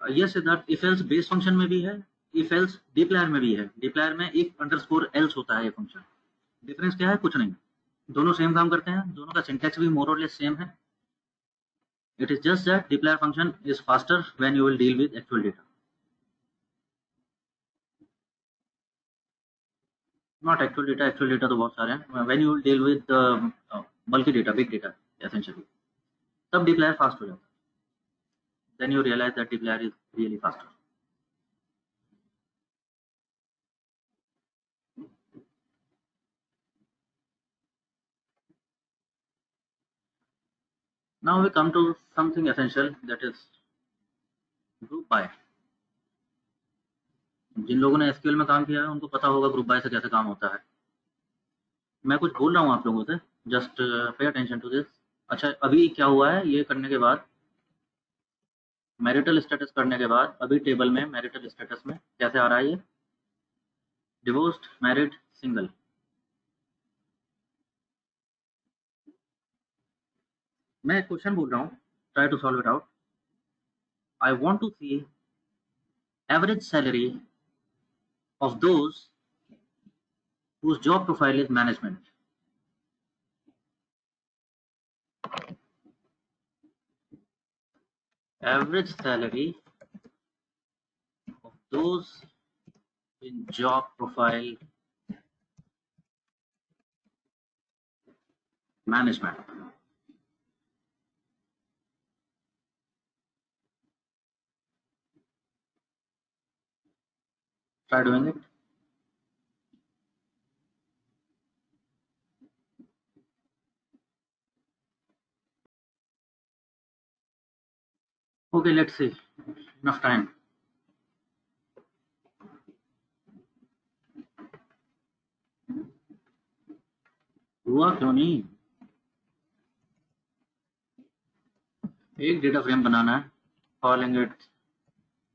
Yes Siddharth, if else base function में भी है, इफ एल्स डिप्लायर में भी है। डिप्लायर में इफ अंडरस्कोर एल्स होता है ये फंक्शन। डिफरेंस क्या है? कुछ नहीं, दोनों सेम काम करते हैं, दोनों का सिंटैक्स भी मोर और लेस सेम है। It is just that dplyr function is faster when you will deal with actual data, not actual data. Actual data तो बहुत सारे हैं। When you will deal with बल्कि डेटा, बिग डेटा एसेंशियली, तब dplyr fast हो जाता है। Then you realize that dplyr is really faster. Now we come to something essential, that is group by। जिन लोगों ने एसक्यूएल में काम किया है उनको पता होगा ग्रुप बाय से कैसे काम होता है। मैं कुछ बोल रहा हूँ आप लोगों से, just pay attention to this. अच्छा, अभी क्या हुआ है, ये करने के बाद, मैरिटल स्टेटस करने के बाद, अभी टेबल में मैरिटल स्टेटस में कैसे आ रहा है ये, डिवोर्स्ड, मैरिड, सिंगल। मैं क्वेश्चन बोल रहा हूँ, try to solve it out. I want to see average salary of those whose job profile is management। Average salary of those in job profile management। Try doing it। Okay, let's see, enough time। हुआ क्यों नहीं? एक data frame बनाना है, calling it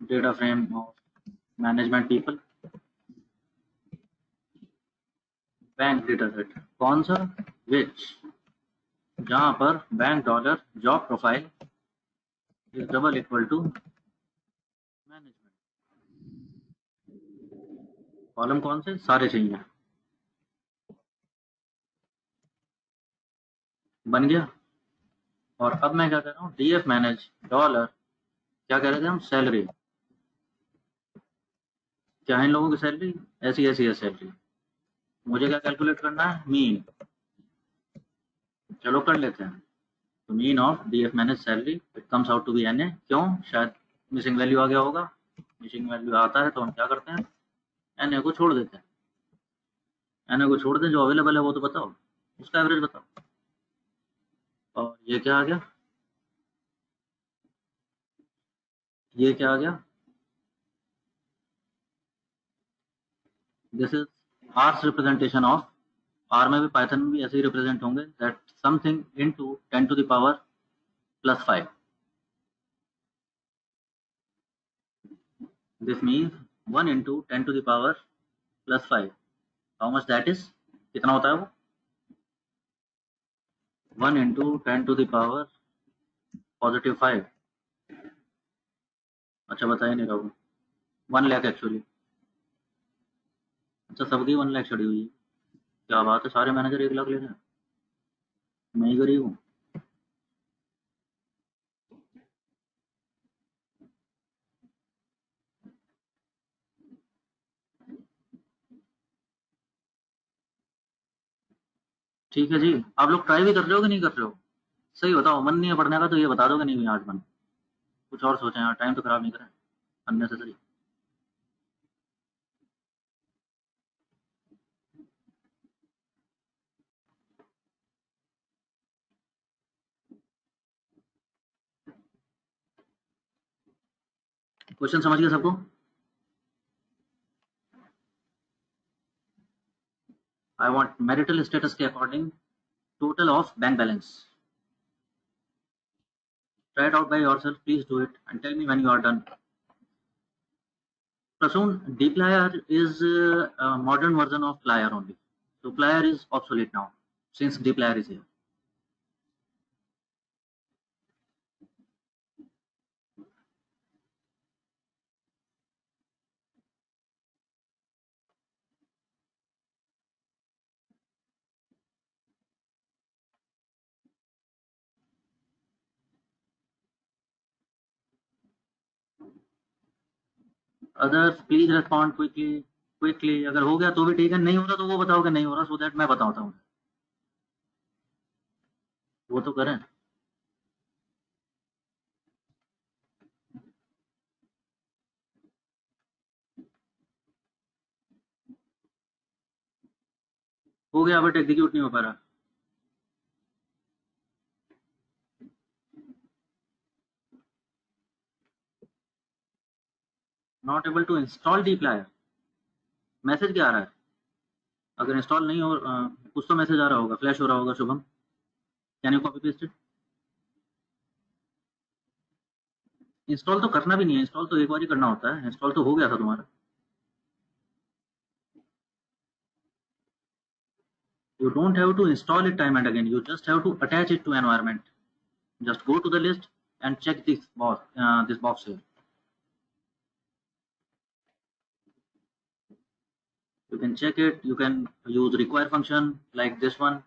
data frame of management people, bank data set. कौन सा? Which, जहां पर bank dollar job profile is double equal to management. Column कौन से? सारे चाहिए। बन गया। और अब मैं क्या कर रहा हूँ, डीएफ मैनेज डॉलर, क्या कह रहे थे हम, सैलरी। क्या है इन लोगों की सैलरी? ऐसी ऐसी है सैलरी। मुझे क्या कैलकुलेट करना है? मीन। चलो कर लेते हैं। तो mean of DF manage salary, it comes out to be N A. क्यों? शायद मिसिंग वैल्यू आ गया होगा। मिसिंग वैल्यू आता है तो हम क्या करते हैं, एन ए को छोड़ देते हैं। एन ए को छोड़ दें, जो अवेलेबल है वो तो बताओ, उसका एवरेज बताओ। और ये क्या आ गया, ये क्या आ गया, this is R's representation of. R में भी, पाइथन में भी ऐसे ही रिप्रेजेंट होंगे, that something into 10 to the power +5। This means 1 into 10 to the power +5। How much that is? कितना होता है वो? 1 इंटू 10 टू द पावर +5। अच्छा, बताइए नहीं रहा हूँ। 1 लाख एक्चुअली। अच्छा, सबकी 1 लाख चढ़ी हुई है। क्या बात है, सारे मैनेजर 1 लाख ले रहे हैं, मैं ही गरीब हूँ। ठीक है जी, आप लोग ट्राई भी कर रहे हो कि नहीं कर रहे हो? सही बताओ, मन नहीं है पढ़ने का तो ये बता दो कि नहीं हुई आज मन। कुछ और सोचें यार, टाइम तो खराब नहीं करें अननेसेसरी। क्वेश्चन समझ गया सबको? आई वांट मैरिटल स्टेटस के according total of bank balance. Try it out by yourself. Please do it and tell me when you are done. Prasoon, dplyr is a modern version of plyr only. So plyr is obsolete now since dplyr is here. Others, please respond quickly. Quickly. अगर हो गया तो भी ठीक है, नहीं हो रहा तो वो बताओ कि नहीं हो रहा, so that मैं बताता हूँ। वो तो करें। हो गया बट एग्जीक्यूट नहीं हो पा रहा। Not able to install dplyr। Message क्या आ रहा है? अगर इंस्टॉल नहीं हो कुछ तो मैसेज आ रहा होगा, फ्लैश हो रहा होगा। Shubham, can you copy paste it? Install तो करना भी नहीं है, इंस्टॉल तो एक बार ही करना होता है, इंस्टॉल तो हो गया था तुम्हारा। You don't have to install it time and again. You just have to attach it to environment. Just go to the list and check this box here. You can check it. You can use require function like this one.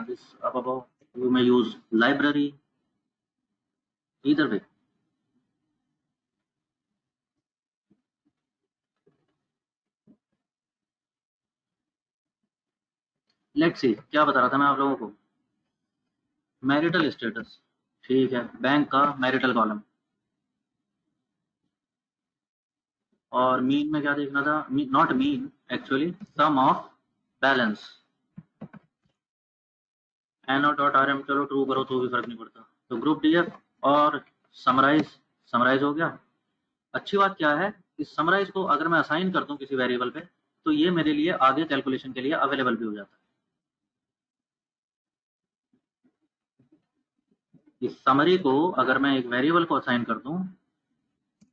This up above. You may use library. Either way. Let's see. क्या बता रहा था मैं आप लोगों को? Marital status, ठीक है, बैंक का मैरिटल कॉलम। और मीन में क्या देखना था? Not mean, actually sum of balance. NO.rm, चलो ट्रू करो तो भी फर्क नहीं पड़ता। तो ग्रुप डीएफ और समराइज हो गया। अच्छी बात क्या है, इस समराइज को अगर मैं असाइन कर दूं किसी वेरिएबल पे तो ये मेरे लिए आगे कैलकुलेशन के लिए अवेलेबल भी हो जाता है। इस समरी को अगर मैं एक वेरिएबल को असाइन कर दूं,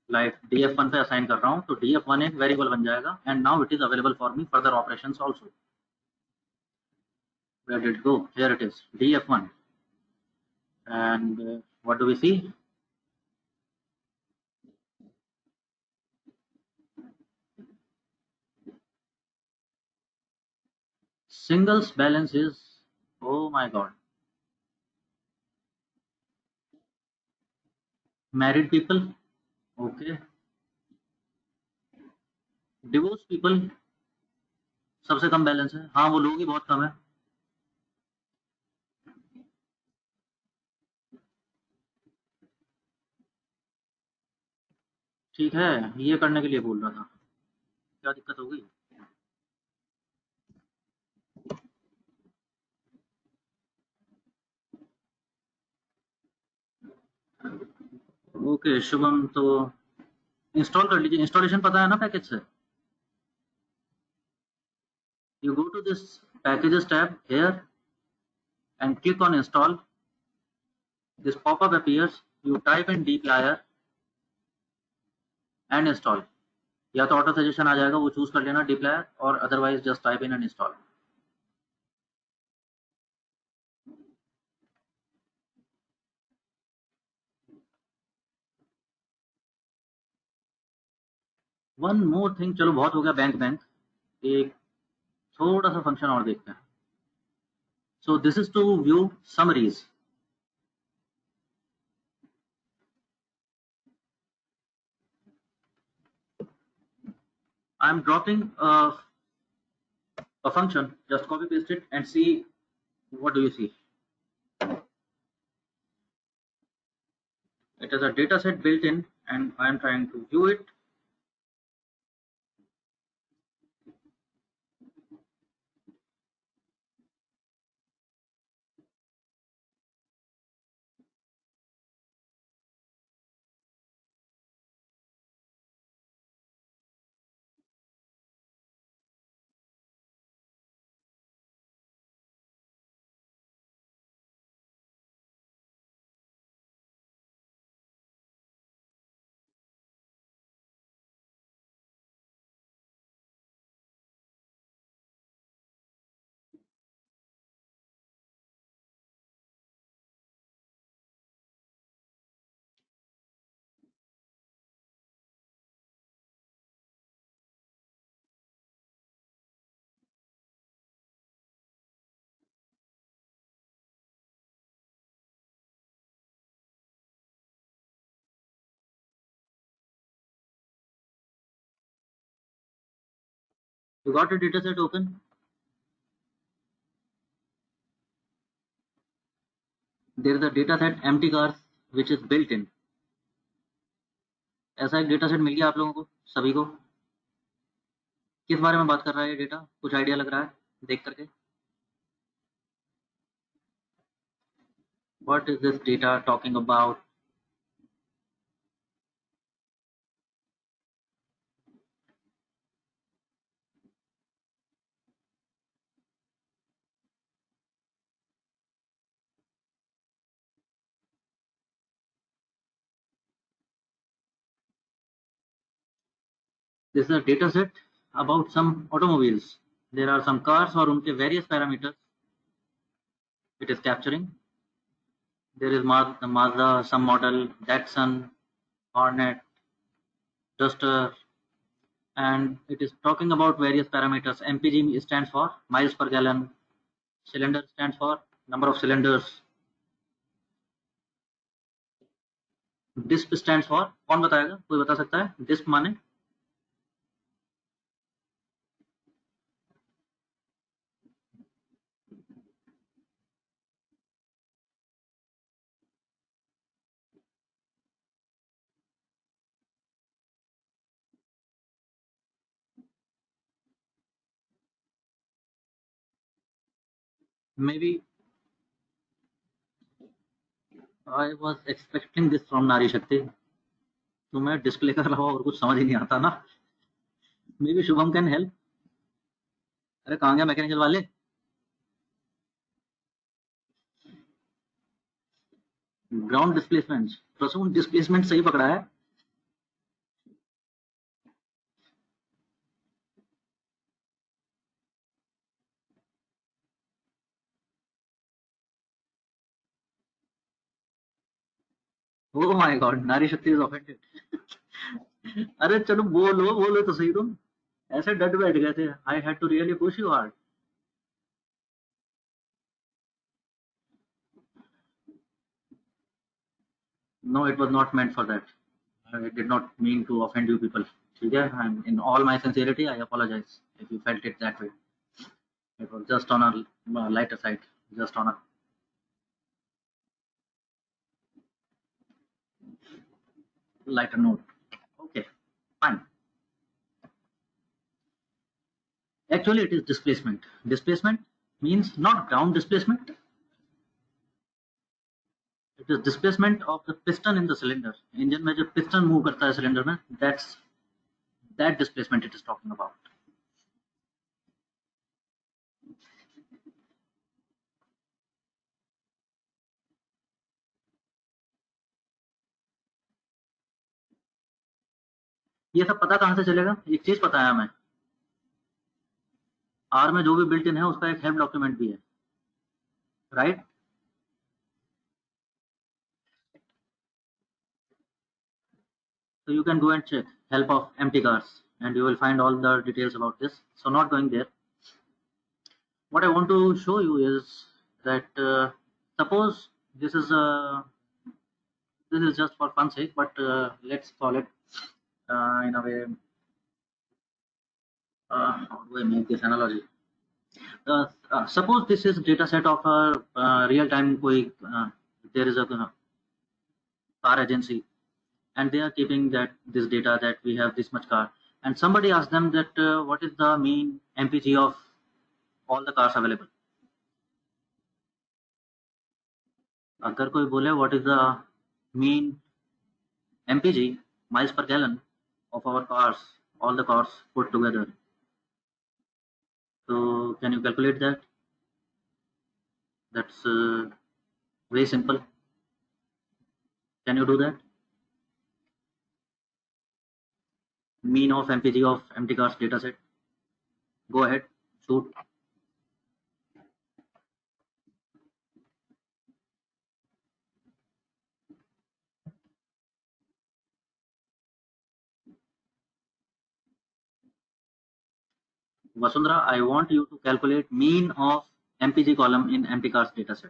लाइक df1 पे असाइन कर रहा हूं, तो df1 एक वेरिएबल बन जाएगा and now it is available for me further operations also. Where did it go? Here it is, df1, and what do we see? Singles balance is, oh my god, married people, okay, divorced people सबसे कम balance है। हाँ, वो लोग ही बहुत कम है। ठीक है, ये करने के लिए बोल रहा था, क्या दिक्कत हो गई? ओके शुभम, तो इंस्टॉल कर लीजिए। इंस्टॉलेशन पता है ना पैकेज से? You go to this packages tab here and click on install. This popup appears, you type in dplyr and install. या तो ऑटो सजेशन आ जाएगा, वो चूज कर लेना dplyr, और otherwise just type in and install. One more thing, चलो बहुत हो गया बैंक, एक थोड़ा सा फंक्शन और देखते हैं। So this is to view summaries. I am dropping a function, just copy paste it and see what do you see. It is a data set built in, and I am trying to view it. You got a data set open? There is a data set empty cars which is built in. ऐसा एक data set मिल गया आप लोगों को सभी को. किस बारे में बात कर रहा है ये डेटा? कुछ आइडिया लग रहा है देख करके? What is this data talking about? This is a data set about some automobiles. There are some cars और उनके various parameters it is capturing. There is Mazda, some model, Datsun, Hornet, Duster, and it is talking about various parameters. MPG stands for miles per gallon. Cylinder stands for number of cylinders. Disp stands for, कौन बताएगा? कोई बता सकता है? Disp माने? Maybe I was expecting this from नारी शक्ति. तो मैं डिस्प्ले कर रहा हूँ और कुछ समझ ही नहीं आता ना. Maybe Shubham can help. अरे कहाँ गया मैकेनिकल वाले? Ground displacement. प्रसून डिस्प्लेसमेंट सही पकड़ा है. Oh my God, नारी शक्ति इज ऑफेंडेड. अरे चलो बोलो बोलो तो सही तुम. ऐसे डट बैठ गए थे. I had to really push you hard. No, it was not meant for that. I did not mean to offend you people. ठीक है? And in all my sincerity, I apologize if you felt it that way. It was just on a lighter side, just on a lighter note. Okay, fine. Actually, it is displacement. Displacement means not ground displacement. It is displacement of the piston in the cylinder. Engine में जो piston move करता है cylinder में, that's that displacement it is talking about. ये सब पता कहाँ से चलेगा? एक चीज पता है हमें. आर में जो भी बिल्ट इन है उसका एक हेल्प डॉक्यूमेंट भी है, right? So you can go and check help of empty cars and you will find all the details about this. So not going there. What I want to show you is that suppose this is just for fun sake, but let's call it in a way. How do I make this analogy? Suppose this is data set of a real time. There is a car agency, and they are keeping that this data that we have this much car, and somebody asked them that what is the mean MPG of all the cars available. अगर कोई बोले what is the mean MPG, miles per gallon, of our cars, all the cars put together, so can you calculate that? That's very simple. Can you do that? Mean of MPG of empty cars data set. Go ahead, shoot. Vasundhara, I want you to calculate mean of MPG column in empty cars data set.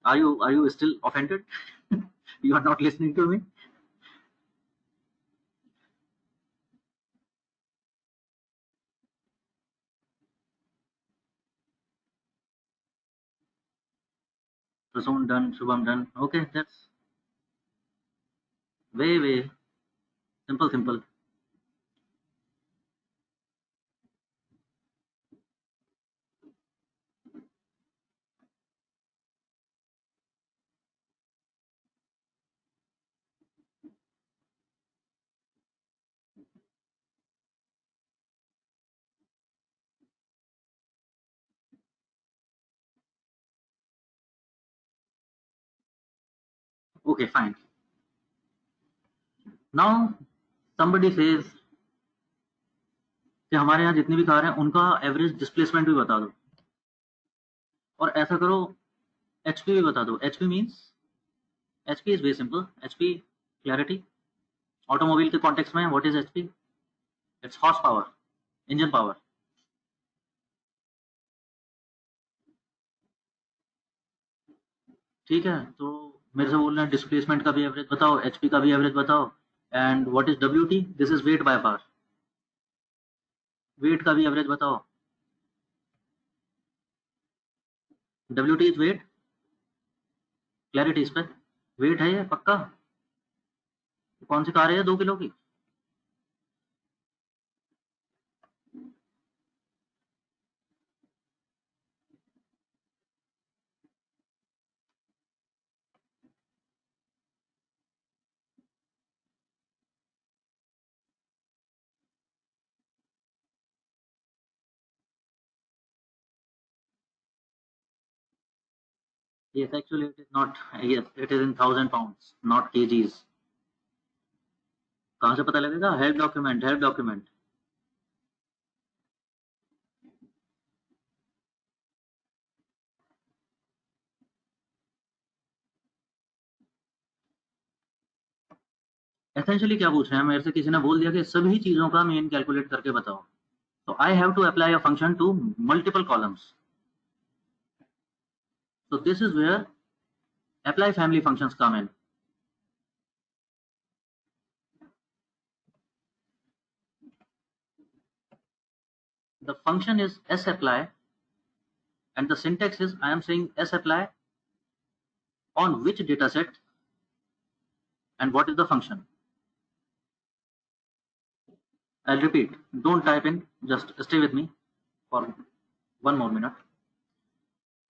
Are you still offended? You are not listening to me? Prasoon done, Shubham done. Okay, that's way simple. Okay, fine. Now somebody says कि हमारे यहाँ जितनी भी car हैं उनका average displacement भी बता दो, और ऐसा करो एचपी भी बता दो. HP means HP is very simple. HP clarity. Automobile के कॉन्टेक्स्ट में what is HP? It's horse power, engine power. ठीक है, तो मेरे से बोल रहे हैं डिस्प्लेसमेंट का भी एवरेज बताओ, एचपी का भी एवरेज बताओ, and what is WT? This is weight by power. Weight का भी एवरेज बताओ. WT is wait. क्लैरिटी इस पे वेट है ये पक्का. कौन सी कार है ये 2 किलो की? Yes, actually it is not. Yes, it is in 1000 pounds, not kgs. कहाँ से पता लगेगा? Help document, help document. Essentially क्या पूछ रहे हैं? मेरे से किसी ने बोल दिया कि सभी चीजों का मीन कैलकुलेट करके बताओ, तो I have to apply a function to multiple columns. So this is where apply family functions come in. The function is sapply, and the syntax is I am saying sapply on which data set and what is the function. I'll repeat. Don't type in. Just stay with me for 1 more minute.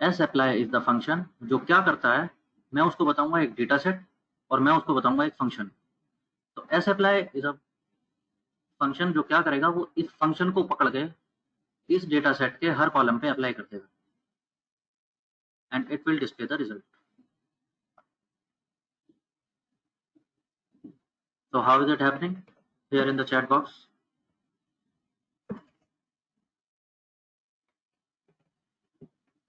sapply is the function जो क्या करता है, मैं उसको बताऊंगा एक data set और मैं उसको बताऊंगा एक फंक्शन. तो sapply is a फंक्शन जो क्या करेगा, वो इस फंक्शन को पकड़ के इस डेटा सेट के हर कॉलम पे अप्लाई कर देगा, and it will display the result. So how is it happening? Here in the chat box.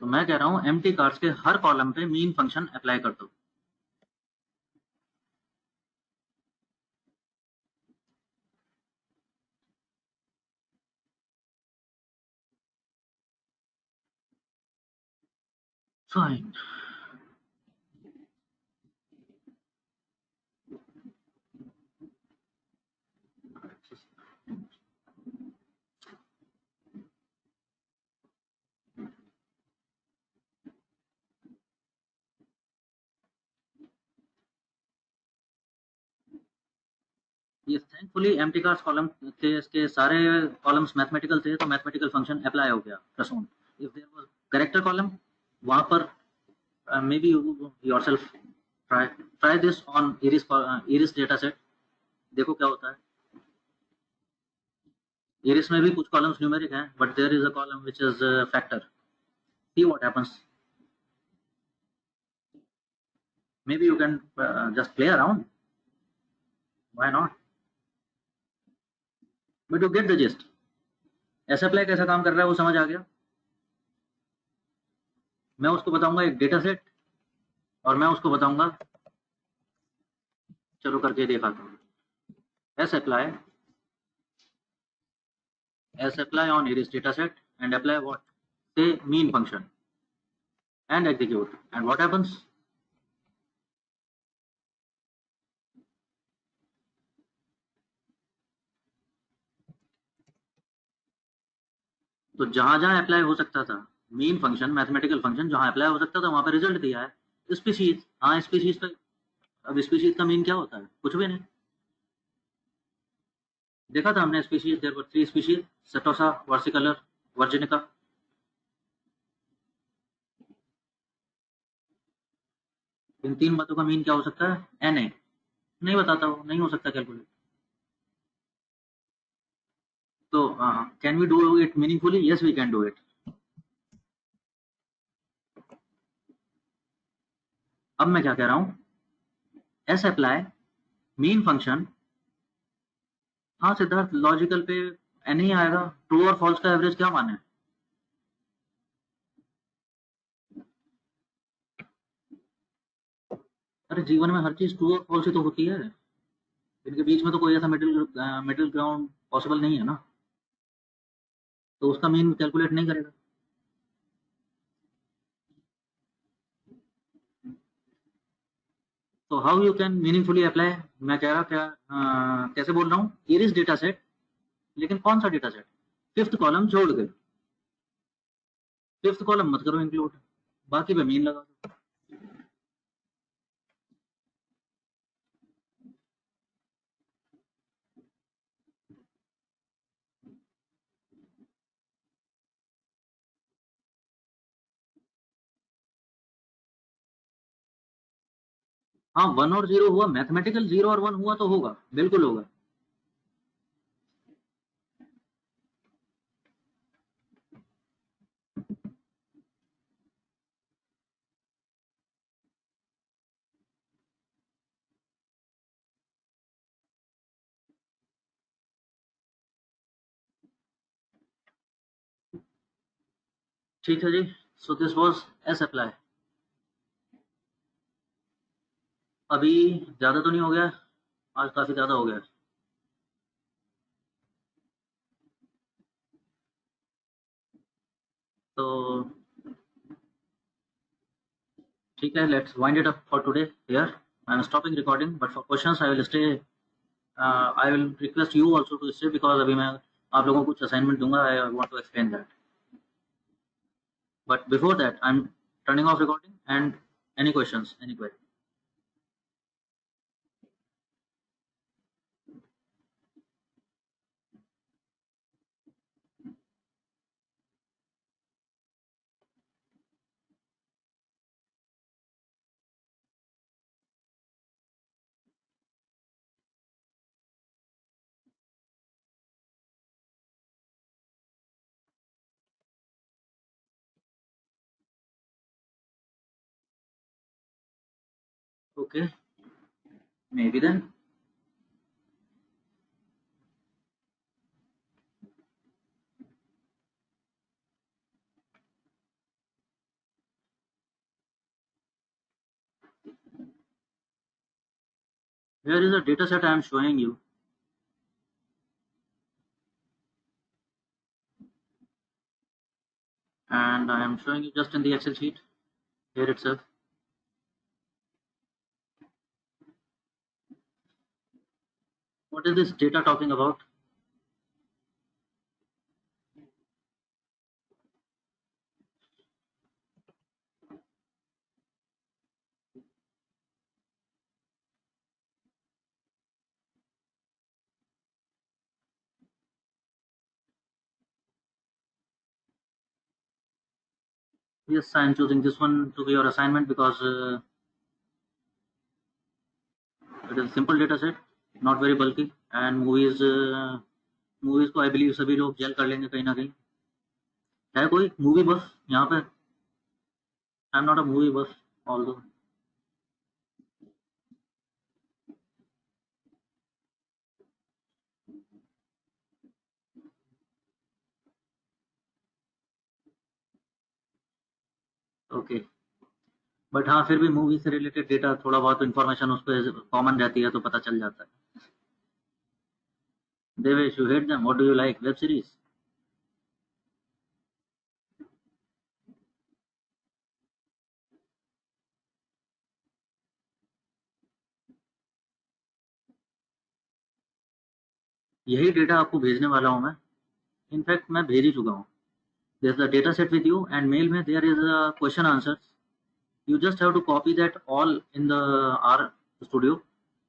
तो मैं कह रहा हूं एम्प्टी कार्ड्स के हर कॉलम पे मीन फंक्शन अप्लाई कर दो. फाइन. ये थैंकफुली एम्प्टी कास्ट कॉलम थे, इसके सारे कॉलम्स मैथमेटिकल थे, तो मैथमेटिकल फंक्शन अप्लाई हो गया Prasoon. If there was character column, वहां पर maybe yourself try this on iris data set, देखो क्या होता है। इरिस में भी कुछ कॉलम्स न्यूमेरिक हैं, but there is a column which is factor, see what happens. Maybe you can just play around, why not, but you get the gist. ऐसा apply कैसा काम कर रहा है वो समझ आ गया। मैं उसको बताऊंगा एक डेटा सेट, और मैं उसको बताऊंगा, चलो करके दिखाता हूँ। S apply on iris dataset and apply what, say mean function, and execute, and what happens, तो जहां जहां अप्लाई हो सकता था मीन फंक्शन, मैथमेटिकल फंक्शन जहां अप्लाई हो सकता था वहां पर रिजल्ट दिया है स्पीशीज। हाँ स्पीशीज का, अब स्पीशीज का मीन क्या होता है, कुछ भी नहीं। देखा था हमने species, there were 3 species, setosa, versicolor, virginica. इन 3 बातों का मीन क्या हो सकता है, एन ए, नहीं बताता, वो नहीं हो सकता कैलकुलेट। तो can we do it meaningfully, yes we can do it. अब मैं क्या कह रहा हूँ, एस अप्लाई मीन फंक्शन। हाँ सिद्धार्थ, लॉजिकल पे एन ही आएगा, ट्रू और फॉल्स का एवरेज क्या माने। अरे जीवन में हर चीज ट्रू और फॉल्स ही तो होती है, इनके बीच में तो कोई ऐसा मिडिल ग्राउंड पॉसिबल नहीं है ना, तो उसका मीन कैलकुलेट नहीं करेगा। तो how you can meaningfully apply, मैं कह रहा क्या, कैसे बोल रहा हूँ, इरिस डेटा सेट, लेकिन कौन सा डेटा सेट, फिफ्थ कॉलम छोड़ के, फिफ्थ कॉलम मत करो इंक्लूड, बाकी पे मीन लगा दो। हाँ 1 और 0 हुआ, मैथमेटिकल 0 और 1 हुआ तो होगा, बिल्कुल होगा। ठीक है जी, so this was sapply. अभी ज्यादा तो नहीं हो गया, आज काफी ज्यादा हो गया, तो ठीक है, let's wind it up for today here. I am stopping recording, but for questions I will stay, I will request you also to stay, because अभी मैं आप लोगों को कुछ असाइनमेंट दूंगा, I want to explain that, but before that I am turning off recording, and any questions, any query. Okay, maybe then, here is a data set I am showing you, and I am showing you just in the Excel sheet here itself. What is this data talking about? Yes, I am choosing this one to be your assignment because it is a simple data set, not very bulky, and movies को I believe सभी लोग jail कर लेंगे कहीं ना कहीं. है कोई मूवी बस यहाँ पे? I am not a movie बस ऑल्दो. ओके, बट हाँ फिर भी मूवी से रिलेटेड डेटा थोड़ा बहुत इन्फॉर्मेशन उस पर कॉमन रहती है तो पता चल जाता है. Devesh, you hate them, what do you like? Web series? यही डेटा आपको भेजने वाला हूँ मैं. इनफैक्ट मैं भेज ही चुका हूँ. there's a data set with you and mail में there is a question answers. You just have to copy that all in the R studio.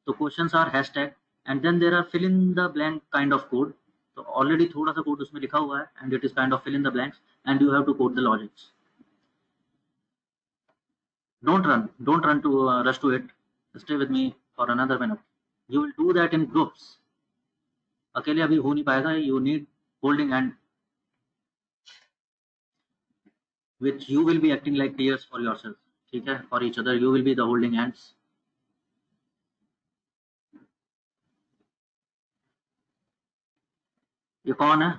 So questions are hashtag and then there are fill in the blank kind of code. So already थोड़ा सा code उसमें लिखा हुआ है and it is kind of fill in the blanks and you have to code the logics. Don't run to rush to it. Stay with me for another minute. You will do that in groups. अकेले अभी हो नहीं पाएगा. You need holding hand which you will be acting like peers for yourself. ठीक है, for each other you will be the holding hands. ये कौन है?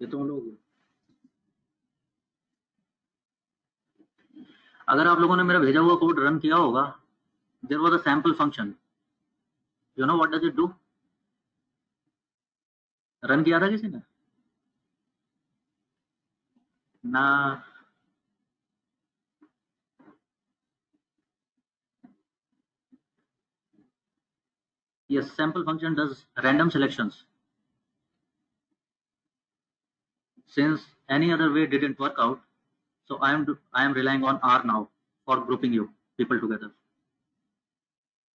ये तुम लोग हो. अगर आप लोगों ने मेरा भेजा हुआ कोड रन किया होगा, there was a sample function. You know what does it do? Run किया था किसी ने? ना. Yes, sample function does random selections. Since any other way didn't work out, so I am relying on R now for grouping you people together.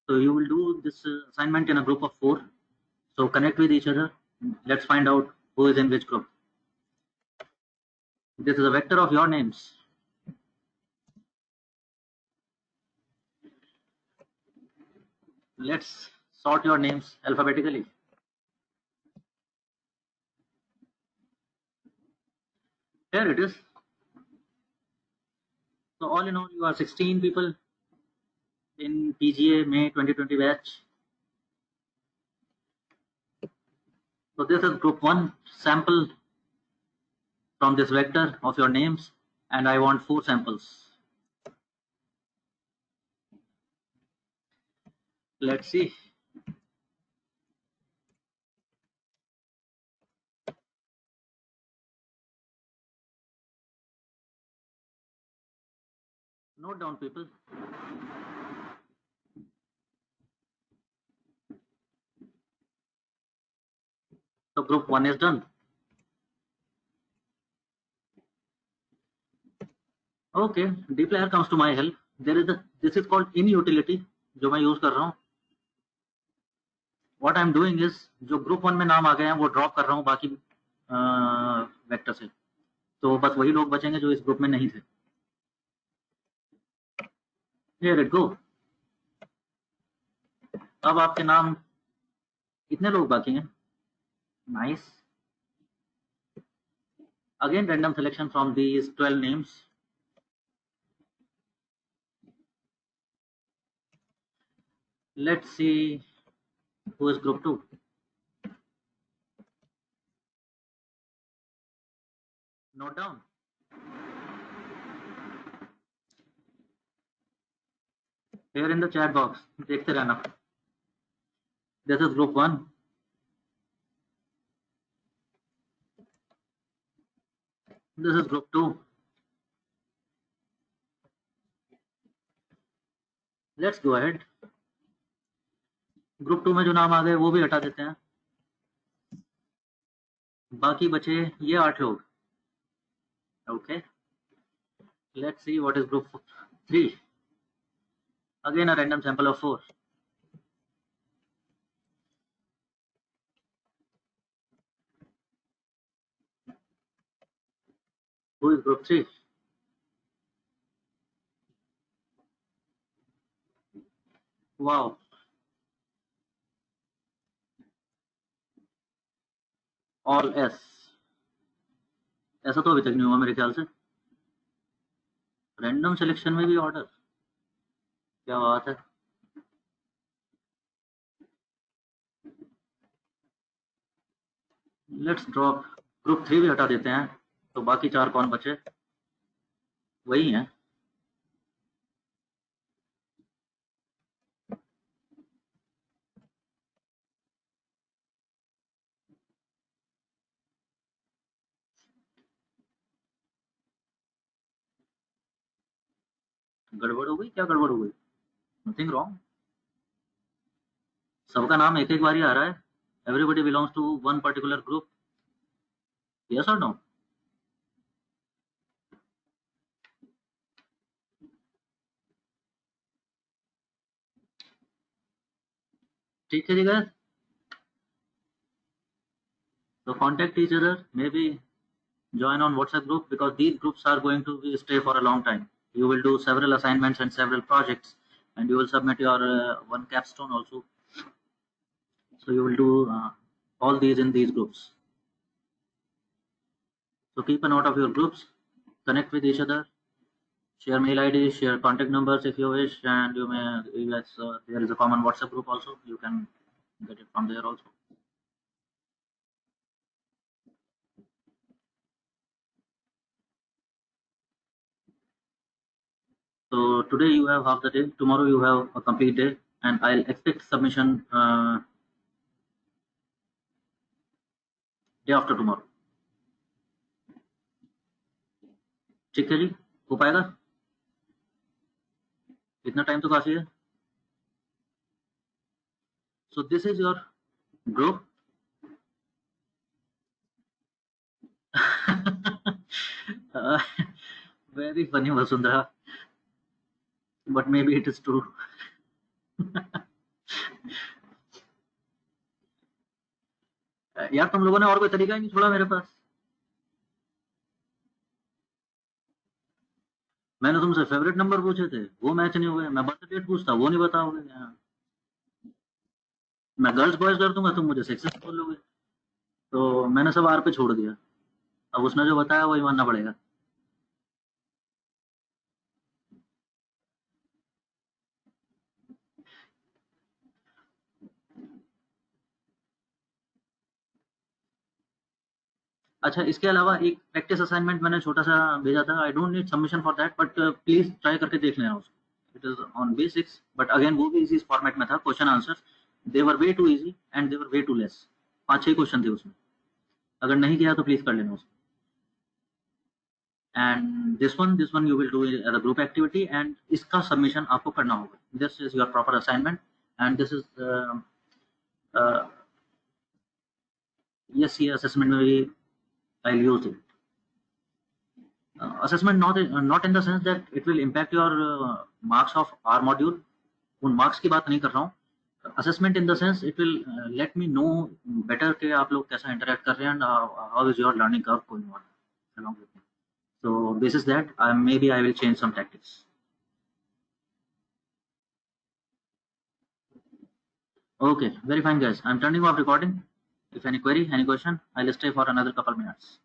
So you will do this assignment in a group of 4. So connect with each other. Let's find out who is in which group. This is a vector of your names. Let's sort your names alphabetically. Here it is. So all in all, you are 16 people in PGA May 2020 batch. So this is group 1 sample from this vector of your names and I want 4 samples. Let's see. Note down people. So group 1 is done. Okay, dplyr comes to my help. This is called in utility जो मैं use कर रहा हूँ. What I am doing is जो group 1 में नाम आ गए हैं वो ड्रॉप कर रहा हूँ बाकी वेक्टर से. तो बस वही लोग बचेंगे जो इस ग्रुप में नहीं थे. Here it go. अब आपके नाम कितने लोग बाकी हैं? Nice. Again random selection from these 12 names. Let's see who is group 2. Note down. Here in the chat box. देखते रहना. This is group 1. This is group 2. Let's go ahead. Group 2 में जो नाम आ गए वो भी हटा देते हैं. बाकी बचे ये 8 लोग. Okay. Let's see what is group 3. Again a random sample of 4. Who is group 3? वाह, ऑल एस, ऐसा तो अभी तक नहीं हुआ मेरे ख्याल से। रैंडम सिलेक्शन में भी ऑर्डर, क्या बात है। लेट्स ड्रॉप, ग्रुप 3 भी हटा देते हैं, तो बाकी 4 कौन बचे? वही हैं। गड़बड़ हो गई? क्या गड़बड़ हो गई? Nothing wrong. सबका नाम एक-एक बार ही आ रहा है। Everybody belongs to one particular group, yes or no? ठीक है जी guys, so contact each other, maybe join on WhatsApp group, because these groups are going to be stay for a long time. You will do several assignments and several projects, and you will submit your one capstone also. So you will do all these in these groups. So keep a note of your groups, connect with each other, share mail IDs, share contact numbers if you wish, and you may, let's, there is a common WhatsApp group also. You can get it from there also. So today you have half the day, tomorrow you have a complete day, and I'll expect submission day after tomorrow. ठीक है जी, हो पाएगा? इतना time तो काफ़ी है। So this is your group. uh, Very funny Vasundhara, but maybe it is true. यार तुम लोगों ने और कोई तरीका ही नहीं छोड़ा मेरे पास। मैंने तुमसे फेवरेट नंबर पूछे थे, वो मैच नहीं हुए। मैं बर्थ डेट पूछता, वो नहीं बताओगे। मैं गर्ल्स बॉयज कर दूंगा, तुम मुझे सेक्सेस बोलोगे। तो मैंने सब आर पे छोड़ दिया। अब उसने जो बताया वही मानना पड़ेगा। अच्छा, इसके अलावा एक प्रैक्टिस असाइनमेंट मैंने छोटा सा भेजा था। I don't need submission for that, but please try करके देख लेना उसको। It is on basics, but again वो भी इसी फॉर्मेट में था, question answer. They were way too easy and they were way too less. 5-6 question थे उसमें। अगर नहीं किया तो प्लीज कर लेना उसको। And this one you will do as a group activity, and इसका सबमिशन आपको करना होगा। This is your proper assignment, and this is yes, ये असेसमेंट में भी I use it. Assessment not in the sense that it will impact your marks of our module. उन marks की बात नहीं कर रहा हूँ। Assessment in the sense it will let me know better कि आप लोग कैसा interact कर रहे हैं, and how is your learning curve going on along with me. So basis that maybe I will change some tactics. Okay, very fine guys. I'm turning off recording. If any query, any question, I'll stay for another couple minutes.